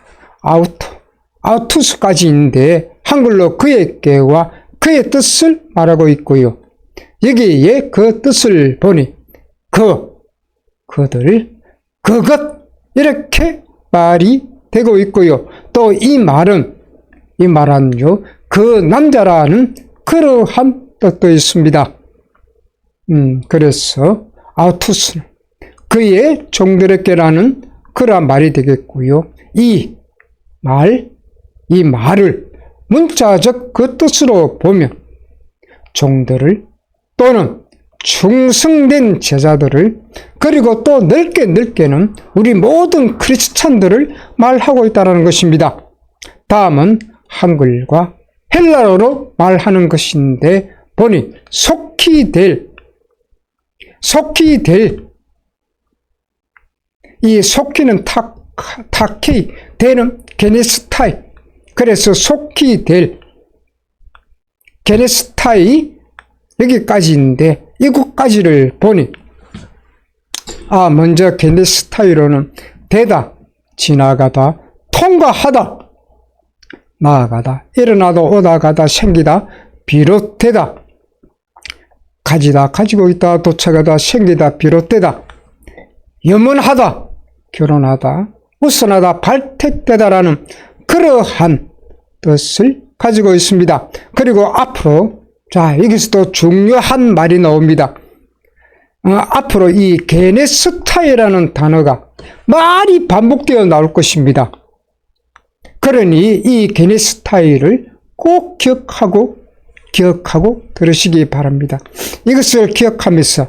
아우투스까지인데 한글로 그에게와 그의 뜻을 말하고 있고요. 여기에 그 뜻을 보니 그것 이렇게 말이 되고 있고요. 또 이 말은 이 말은요, 그 남자라는 그러한 뜻도 있습니다. 그래서 아우투스는 그의 종들에게라는 그러한 말이 되겠고요. 이 말을 문자적 그 뜻으로 보면 종들을 또는 충성된 제자들을 그리고 또 넓게는 우리 모든 크리스찬들을 말하고 있다는 것입니다. 다음은 한글과 헬라어로 말하는 것인데 보니 속히 될 이 속히는 타케이 되는 게네스타이 그래서 속히 될 게네스타이 여기까지인데 이곳까지를 보니 먼저 게네스타이로는 되다, 지나가다, 통과하다, 나아가다, 일어나다, 오다가다, 생기다, 비롯되다, 가지다, 가지고 있다, 도착하다, 생기다, 비롯되다, 염원하다, 결혼하다, 우선하다, 발택되다라는 그러한 뜻을 가지고 있습니다. 그리고 앞으로 여기서도 중요한 말이 나옵니다. 앞으로 이 게네스타이라는 단어가 말이 반복되어 나올 것입니다. 그러니 이 게네스타이를 꼭 기억하고 들으시기 바랍니다. 이것을 기억하면서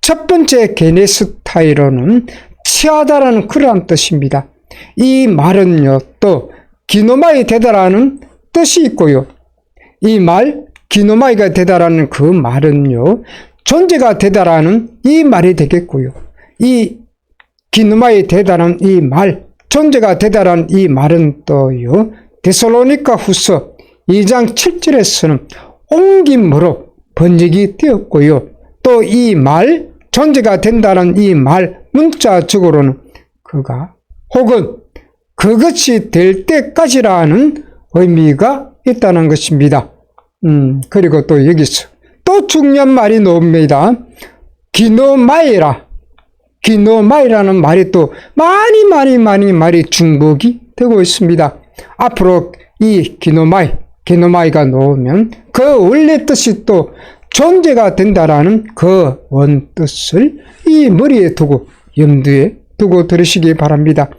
첫 번째 게네스타이로는 취하다라는 그러한 뜻입니다. 이 말은요, 또 기노마이 되다라는 뜻이 있고요. 이 말 기노마이가 되다라는 그 말은요, 존재가 되다라는 이 말이 되겠고요. 이 기노마이 되다라는 이 말, 존재가 되다라는 이 말은 또요, 데살로니가 후서 2장 7절에서는 옮김으로 번역이 되었고요. 또 이 말, 존재가 된다는 이 말, 문자적으로는 그가 혹은 그것이 될 때까지라는 의미가 있다는 것입니다. 그리고 또 여기서 또 중요한 말이 나옵니다. 기노마이라는 말이 또 많이 말이 중복이 되고 있습니다. 앞으로 이 기노마이가 나오면 그 원래 뜻이 또 존재가 된다라는 그 원뜻을 이 머리에 두고 염두에 두고 들으시기 바랍니다.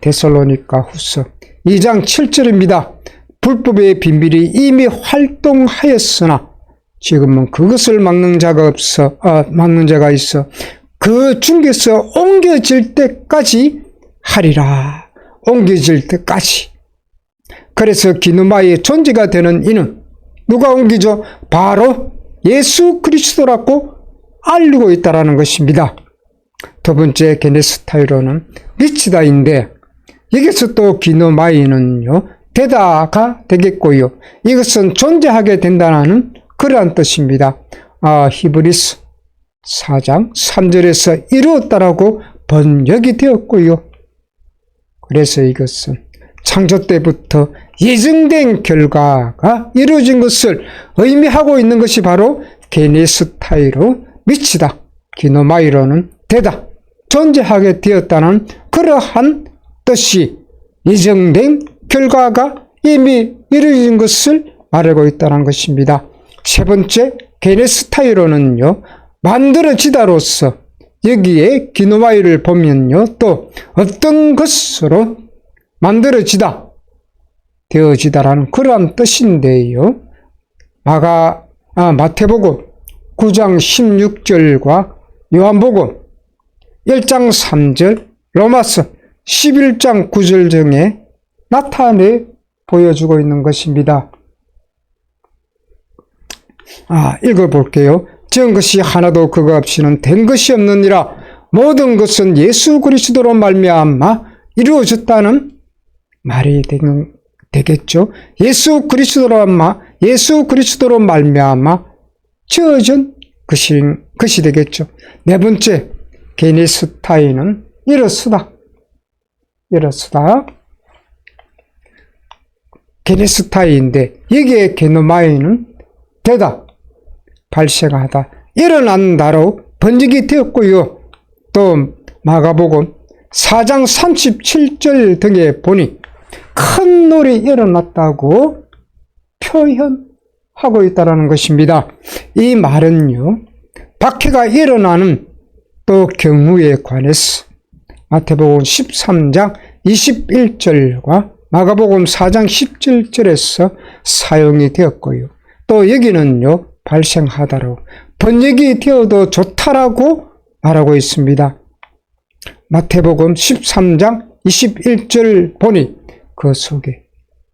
데살로니가 후서 2장 7절입니다. 불법의 비밀이 이미 활동하였으나 지금은 그것을 막는 자가 있어 그 중에서 옮겨질 때까지 하리라. 옮겨질 때까지. 그래서 기누마의 존재가 되는 이는 누가 옮기죠? 바로 예수 그리스도라고 알리고 있다는 것입니다. 두 번째 게네스타이로는 미치다인데 여기서 또 기노마이는요 되다가 되겠고요. 이것은 존재하게 된다는 그러한 뜻입니다. 히브리서 4장 3절에서 이루었다라고 번역이 되었고요. 그래서 이것은 창조 때부터 예정된 결과가 이루어진 것을 의미하고 있는 것이 바로 게네스타이로 미치다, 기노마이로는 되다, 존재하게 되었다는 그러한 뜻이 예정된 결과가 이미 이루어진 것을 말하고 있다는 것입니다. 세 번째 게네스타이로는요 만들어지다로서 여기에 기노마이를 보면요 또 어떤 것으로 만들어지다 되어지다라는 그러한 뜻인데요. 마태복음 9장 16절과 요한복음 1장 3절, 로마서 11장 9절 등에 나타내 보여주고 있는 것입니다. 읽어볼게요. 지은 것이 하나도 그거 없이는 된 것이 없느니라. 모든 것은 예수 그리스도로 말미암아 이루어졌다는 말이 되겠죠. 예수 그리스도로 말미암아 지어진 것이 되겠죠. 네 번째 게네스타이는 이렇습니다. 게네스타이인데 여기에 게노마이는 되다, 발생하다, 일어난다로 번역이 되었고요. 또 마가복음 4장 37절 등에 보니 큰 놀이 일어났다고 표현하고 있다는 것입니다. 이 말은요, 박해가 일어나는 또 경우에 관해서 마태복음 13장 21절과 마가복음 4장 17절에서 사용이 되었고요. 또 여기는요, 발생하다라고, 번역이 되어도 좋다라고 말하고 있습니다. 마태복음 13장 21절 보니 그 속에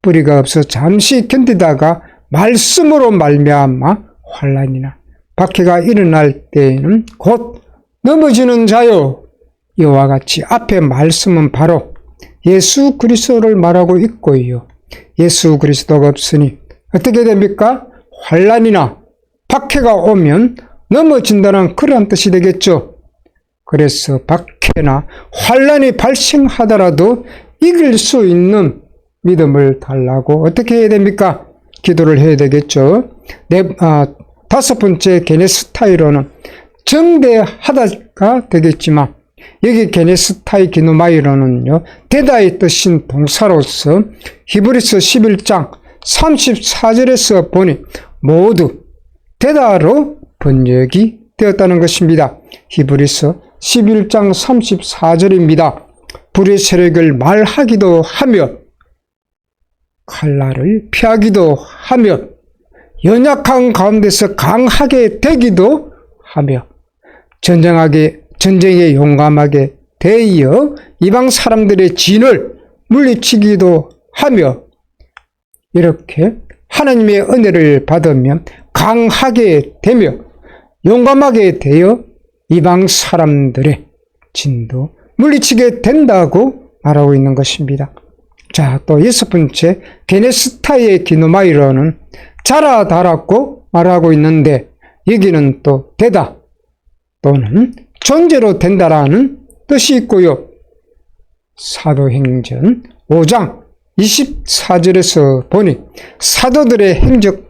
뿌리가 없어 잠시 견디다가 말씀으로 말미암아 환난이나 박해가 일어날 때에는 곧 넘어지는 자요. 이와 같이 앞에 말씀은 바로 예수 그리스도를 말하고 있고요. 예수 그리스도가 없으니 어떻게 됩니까? 환난이나 박해가 오면 넘어진다는 그런 뜻이 되겠죠. 그래서 박해나 환난이 발생하더라도 이길 수 있는 믿음을 달라고 어떻게 해야 됩니까? 기도를 해야 되겠죠. 다섯 번째 게네스타이로는 정대하다가 되겠지만, 여기 게네스타이 기노마이로는요, 되다의 뜻인 동사로서 히브리서 11장 34절에서 보니 모두 되다로 번역이 되었다는 것입니다. 히브리서 11장 34절입니다. 불의 세력을 말하기도 하며 칼날을 피하기도 하며 연약한 가운데서 강하게 되기도 하며 전쟁에 용감하게 대하여 이방 사람들의 진을 물리치기도 하며, 이렇게 하나님의 은혜를 받으면 강하게 되며 용감하게 되어 이방 사람들의 진도 물리치게 된다고 말하고 있는 것입니다. 자, 또 여섯 번째 게네스타의 기노마이로는 자라다라고 말하고 있는데, 여기는 또 되다 또는 존재로 된다라는 뜻이 있고요. 사도행전 5장 24절에서 보니 사도들의 행적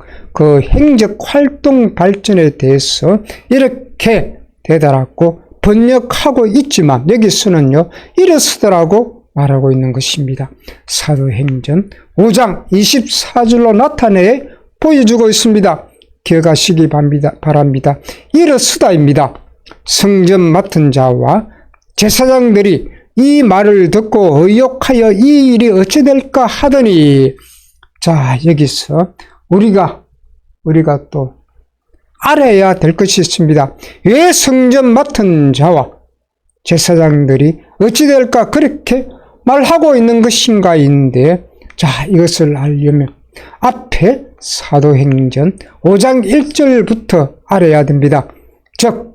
활동 발전에 대해서 이렇게 되다라고 번역하고 있지만, 여기서는요, 이렇으더라고 말하고 있는 것입니다. 사도행전 5장 24절로 나타내 보여주고 있습니다. 기억하시기 바랍니다. 이렇으다입니다. 성전 맡은 자와 제사장들이 이 말을 듣고 의욕하여 이 일이 어찌 될까 하더니, 자, 여기서 우리가 또 알아야 될 것이 있습니다. 왜 성전 맡은 자와 제사장들이 어찌 될까 그렇게 말하고 있는 것인가인데, 자, 이것을 알려면 앞에 사도행전 5장 1절부터 알아야 됩니다. 즉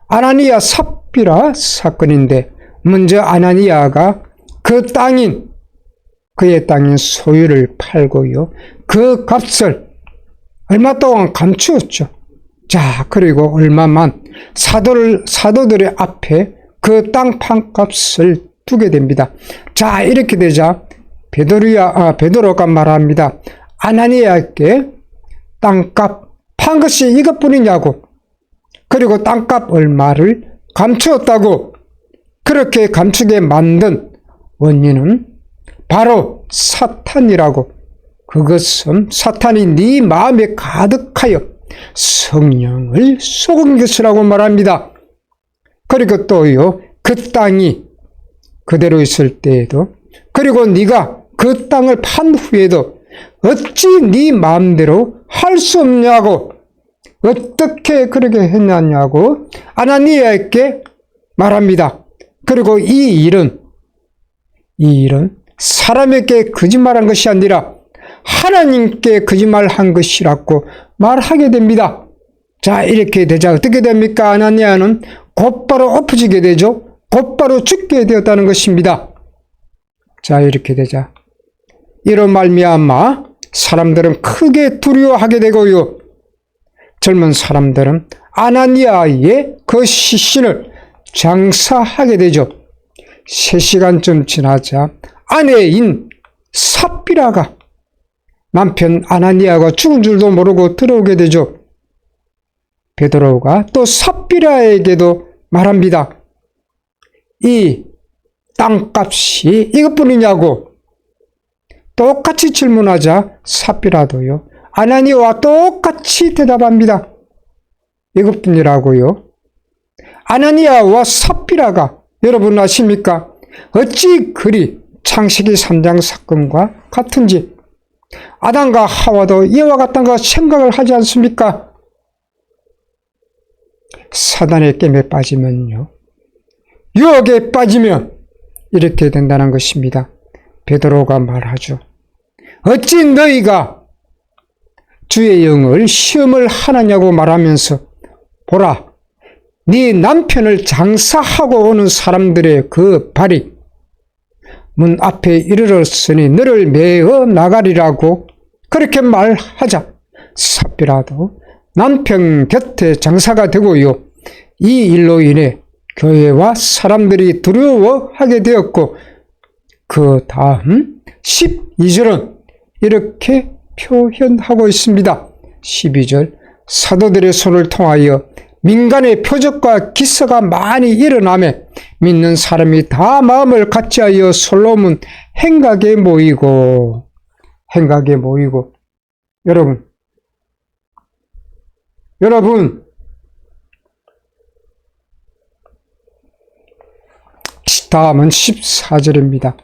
아나니아 삽비라 사건인데, 먼저 아나니아가 그의 땅인 소유를 팔고요, 그 값을 얼마 동안 감추었죠. 자, 그리고 얼마만 사도들의 앞에 그 땅 판값을 두게 됩니다. 자, 이렇게 되자 베드로가 말합니다. 아나니아에게 땅값 판 것이 이것뿐이냐고, 그리고 땅값 얼마를 감추었다고. 그렇게 감추게 만든 원인은 바로 사탄이라고. 그것은 사탄이 네 마음에 가득하여 성령을 속은 것이라고 말합니다. 그리고 또요, 그 땅이 그대로 있을 때에도, 그리고 네가 그 땅을 판 후에도 어찌 네 마음대로 할 수 없냐고, 어떻게 그렇게 했냐고 아나니아에게 말합니다. 그리고 이 일은 사람에게 거짓말한 것이 아니라 하나님께 거짓말한 것이라고 말하게 됩니다. 자, 이렇게 되자 어떻게 됩니까? 아나니아는 곧바로 엎어지게 되죠. 곧바로 죽게 되었다는 것입니다. 자, 이렇게 되자 이로 말미암아 사람들은 크게 두려워하게 되고요, 젊은 사람들은 아나니아의 그 시신을 장사하게 되죠. 3시간쯤 지나자 아내인 삽비라가 남편 아나니아가 죽은 줄도 모르고 들어오게 되죠. 베드로가 또 삽비라에게도 말합니다. 이 땅값이 이것뿐이냐고, 똑같이 질문하자 삽비라도요, 아나니아와 똑같이 대답합니다. 이것뿐이라고요. 아나니아와 삽비라가 여러분 아십니까? 어찌 그리 창세기 3장 사건과 같은지 아담과 하와도 이와 같다는 거 생각을 하지 않습니까? 사단의 깸에 빠지면요, 유혹에 빠지면 이렇게 된다는 것입니다. 베드로가 말하죠. 어찌 너희가 주의 영을 시험을 하느냐고 말하면서 보라, 네 남편을 장사하고 오는 사람들의 그 발이 문 앞에 이르렀으니 너를 메어 나가리라고 그렇게 말하자 삽비라도 남편 곁에 장사가 되고요, 이 일로 인해 교회와 사람들이 두려워하게 되었고, 그 다음 12절은 이렇게 표현하고 있습니다. 12절, 사도들의 손을 통하여 민간의 표적과 기사가 많이 일어나매 믿는 사람이 다 마음을 같이하여 솔로몬 행각에 모이고. 여러분 다음은 14절입니다.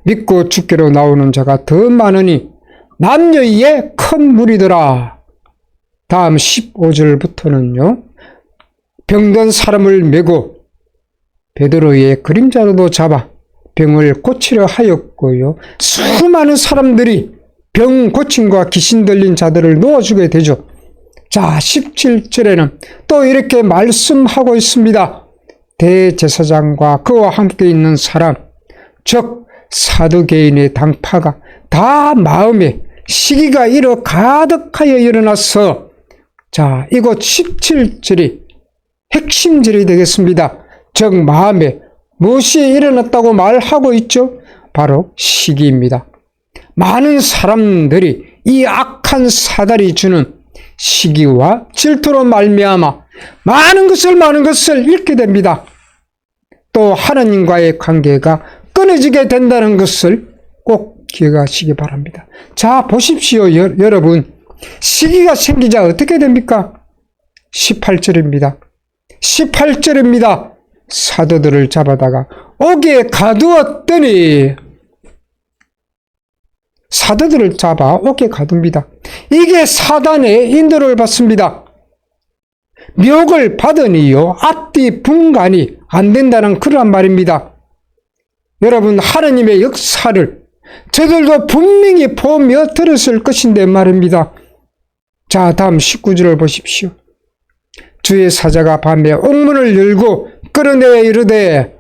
믿고 주께로 나오는 자가 더 많으니 남녀의 큰 무리더라. 다음 15절부터는요, 병든 사람을 메고 베드로의 그림자로도 잡아 병을 고치려 하였고요, 수많은 사람들이 병 고침과 귀신 들린 자들을 놓아주게 되죠. 자, 17절에는 또 이렇게 말씀하고 있습니다. 대제사장과 그와 함께 있는 사람, 즉 사두개인의 당파가 다 마음에 시기가 일어 가득하여 일어나서, 자, 이곳 17절이 핵심절이 되겠습니다. 즉 마음에 무엇이 일어났다고 말하고 있죠? 바로 시기입니다. 많은 사람들이 이 악한 사단이 주는 시기와 질투로 말미암아 많은 것을 잃게 됩니다. 또 하나님과의 관계가 끊어지게 된다는 것을 꼭 기억하시기 바랍니다. 자, 보십시오. 여러분, 시기가 생기자 어떻게 됩니까? 18절입니다. 사도들을 잡아다가 옥에 가두었더니, 사도들을 잡아 옥에 가둡니다. 이게 사단의 인도를 받습니다. 묘을 받으니요, 앞뒤 분간이 안 된다는 그런 말입니다. 여러분, 하나님의 역사를 저들도 분명히 보며 들었을 것인데 말입니다. 자, 다음 19절을 보십시오. 주의 사자가 밤에 옥문을 열고 끌어내어 이르되,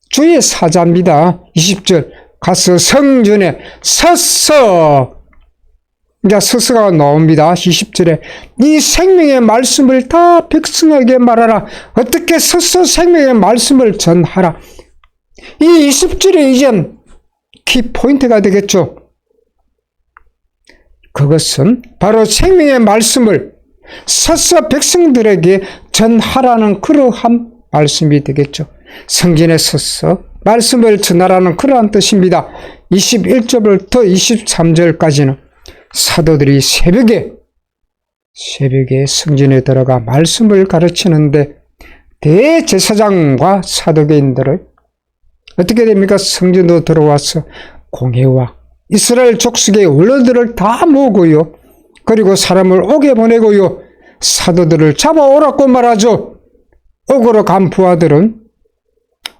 주의 사자입니다. 20절, 가서 성전에 섰어. 이제 서서가 나옵니다. 20절에 이 생명의 말씀을 다 백성에게 말하라. 어떻게 서서 생명의 말씀을 전하라. 이 20절에 이젠 키포인트가 되겠죠. 그것은 바로 생명의 말씀을 서서 백성들에게 전하라는 그러한 말씀이 되겠죠. 성전에 서서 말씀을 전하라는 그러한 뜻입니다. 21절부터 23절까지는 사도들이 새벽에 성전에 들어가 말씀을 가르치는데, 대제사장과 사도계인들을 어떻게 됩니까? 성전도 들어와서 공회와 이스라엘 족속의 원로들을 다 모으고요, 그리고 사람을 옥에 보내고요, 사도들을 잡아오라고 말하죠. 옥으로 간 부하들은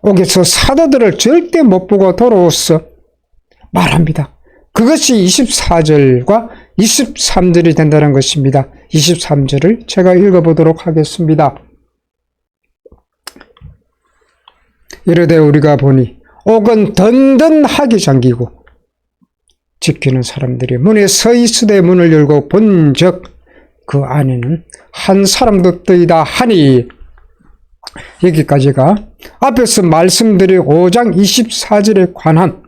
옥에서 사도들을 절대 못 보고 돌아오서 말합니다. 그것이 24절과 23절이 된다는 것입니다. 23절을 제가 읽어보도록 하겠습니다. 이르되 우리가 보니 옥은 든든하게 잠기고 지키는 사람들이 문에 서 있으되 문을 열고 본즉 그 안에는 한 사람도 없더이다 하니, 여기까지가 앞에서 말씀드린 5장 24절에 관한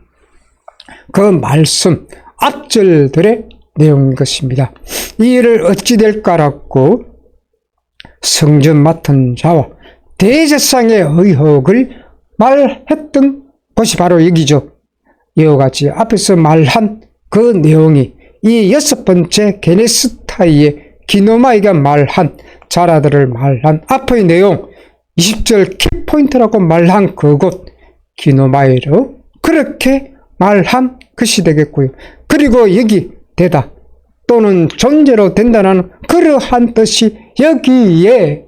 그 말씀 앞절들의 내용인 것입니다. 이 일을 어찌 될까라고 성전 맡은 자와 대제사장의 의혹을 말했던 것이 바로 여기죠. 이와 같이 앞에서 말한 그 내용이 이 6번째 게네스타이의 기노마이가 말한 자라들을 말한 앞의 내용 20절 키포인트라고 말한 그곳 기노마이로 그렇게 말한 것이 되겠고요. 그리고 여기 되다 또는 존재로 된다는 그러한 뜻이 여기에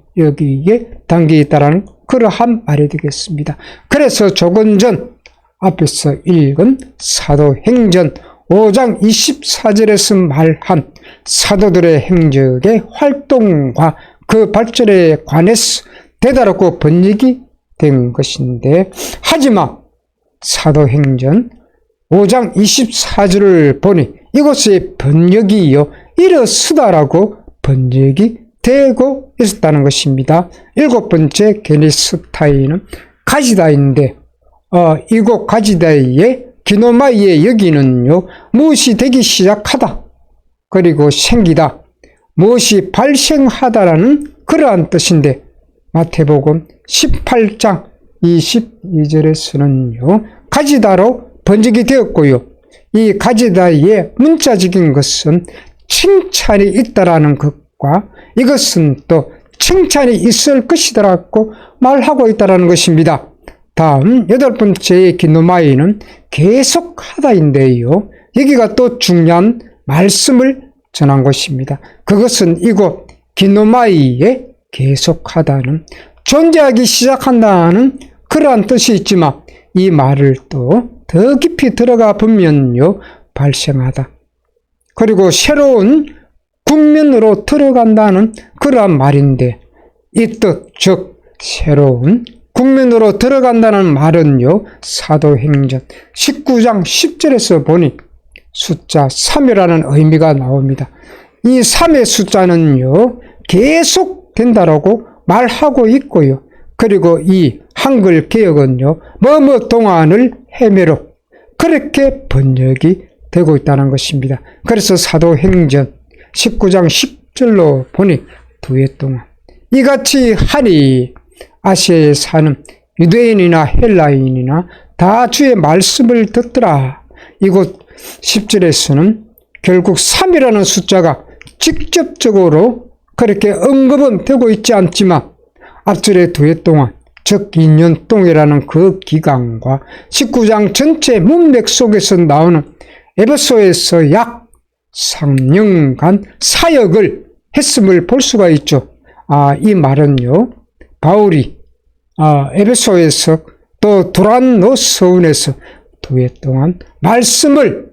담겨 있다라는 그러한 말이 되겠습니다. 그래서 조금 전 앞에서 읽은 사도행전 5장 24절에서 말한 사도들의 행적의 활동과 그 발전에 관해서 되다라고 번역이 된 것인데, 하지만 사도행전 5장 24절을 보니 이곳의 번역이요 이르스다라고 번역이 되고 있었다는 것입니다. 7번째 게네스타이는 가지다인데 이곳 가지다의 기노마이의 여기는요 무엇이 되기 시작하다 그리고 생기다 무엇이 발생하다라는 그러한 뜻인데, 마태복음 18장 22절에서는요 가지다로 번역이 되었고요. 이 가지다의 문자적인 것은 칭찬이 있다라는 것과 이것은 또 칭찬이 있을 것이다라고 말하고 있다라는 것입니다. 다음 8번째의 기노마이는 계속하다인데요. 여기가 또 중요한 말씀을 전한 것입니다. 그것은 이곳 기노마이의 계속하다는 존재하기 시작한다는 그러한 뜻이 있지만 이 말을 또 더 깊이 들어가 보면요 발생하다 그리고 새로운 국면으로 들어간다는 그러한 말인데, 이 뜻 즉 새로운 국면으로 들어간다는 말은요 사도행전 19장 10절에서 보니 숫자 3이라는 의미가 나옵니다. 이 3의 숫자는요 계속 된다라고 말하고 있고요. 그리고 이 한글 개역은요 뭐뭐 동안을 헤매로 그렇게 번역이 되고 있다는 것입니다. 그래서 사도행전 19장 10절로 보니 2해 동안 이같이 하니 아시아에 사는 유대인이나 헬라인이나 다 주의 말씀을 듣더라. 이곳 10절에서는 결국 3이라는 숫자가 직접적으로 그렇게 언급은 되고 있지 않지만 앞절의 2해 동안 즉 2년 동이라는 그 기간과 19장 전체 문맥 속에서 나오는 에베소에서 약 3년간 사역을 했음을 볼 수가 있죠. 이 말은요 바울이 에베소에서 또 두란노 서원에서 2해 동안 말씀을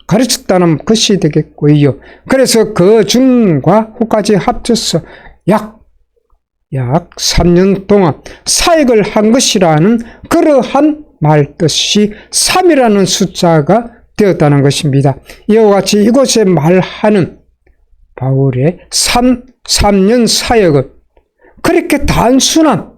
가르쳤다는 것이 되겠고요. 그래서 그 중과 후까지 합쳐서 약 3년 동안 사역을 한 것이라는 그러한 말뜻이 3이라는 숫자가 되었다는 것입니다. 이와 같이 이곳에 말하는 바울의 3년 사역은 그렇게 단순한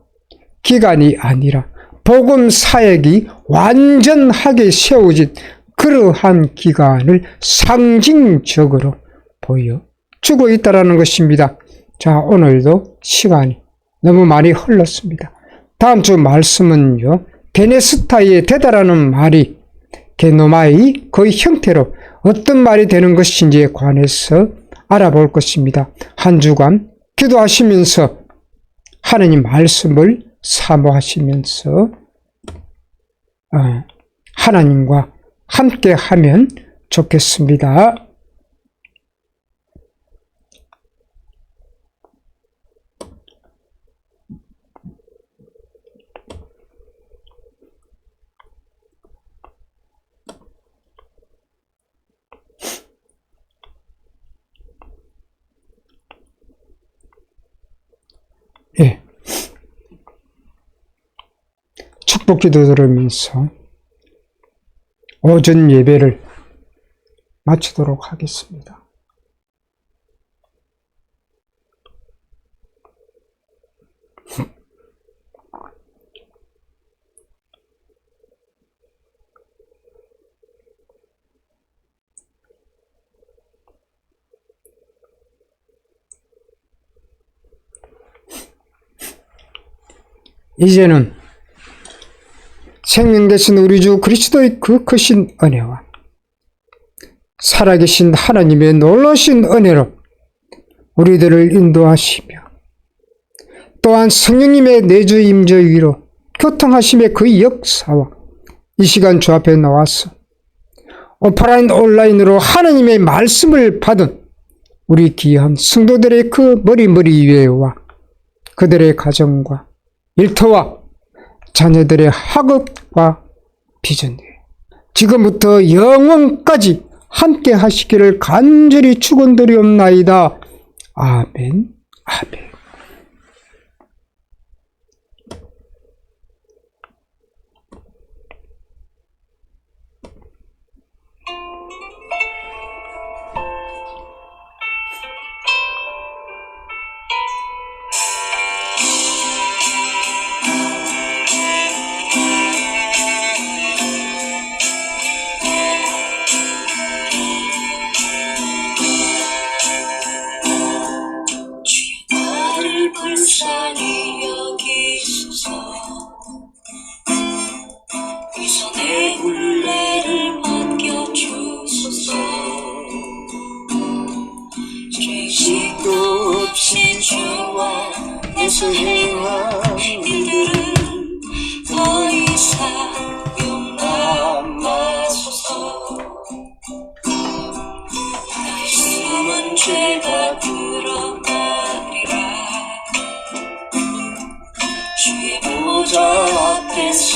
기간이 아니라 복음 사역이 완전하게 세워진 그러한 기간을 상징적으로 보여주고 있다는 것입니다. 자, 오늘도 시간이 너무 많이 흘렀습니다. 다음 주 말씀은요, 게네스타이에 되다라는 말이 게노마이 그 형태로 어떤 말이 되는 것인지에 관해서 알아볼 것입니다. 한 주간 기도하시면서 하느님 말씀을 사모하시면서 하나님과 함께 하면 좋겠습니다. 예. 축복 기도 들으면서 오전 예배를 마치도록 하겠습니다. 이제는 생명 되신 우리 주 그리스도의 그 크신 은혜와 살아계신 하나님의 놀라신 은혜로 우리들을 인도하시며 또한 성령님의 내주 임재 위로 교통하심의 그 역사와 이 시간 주 앞에 나와서 오프라인 온라인으로 하나님의 말씀을 받은 우리 귀한 성도들의 그 머리 위에와 그들의 가정과 일터와 자녀들의 학업과 비전에 지금부터 영원까지 함께 하시기를 간절히 축원드리옵나이다. 아멘. 아멘. 불쌍히 여기소서. 위선의 굴레를 벗겨주소서. 죄식도 없이 주와 내서 행한 일들은 더 이상 용납하소서. 나의 숨은 죄가 드러나리라. 주의 보좌 앞에서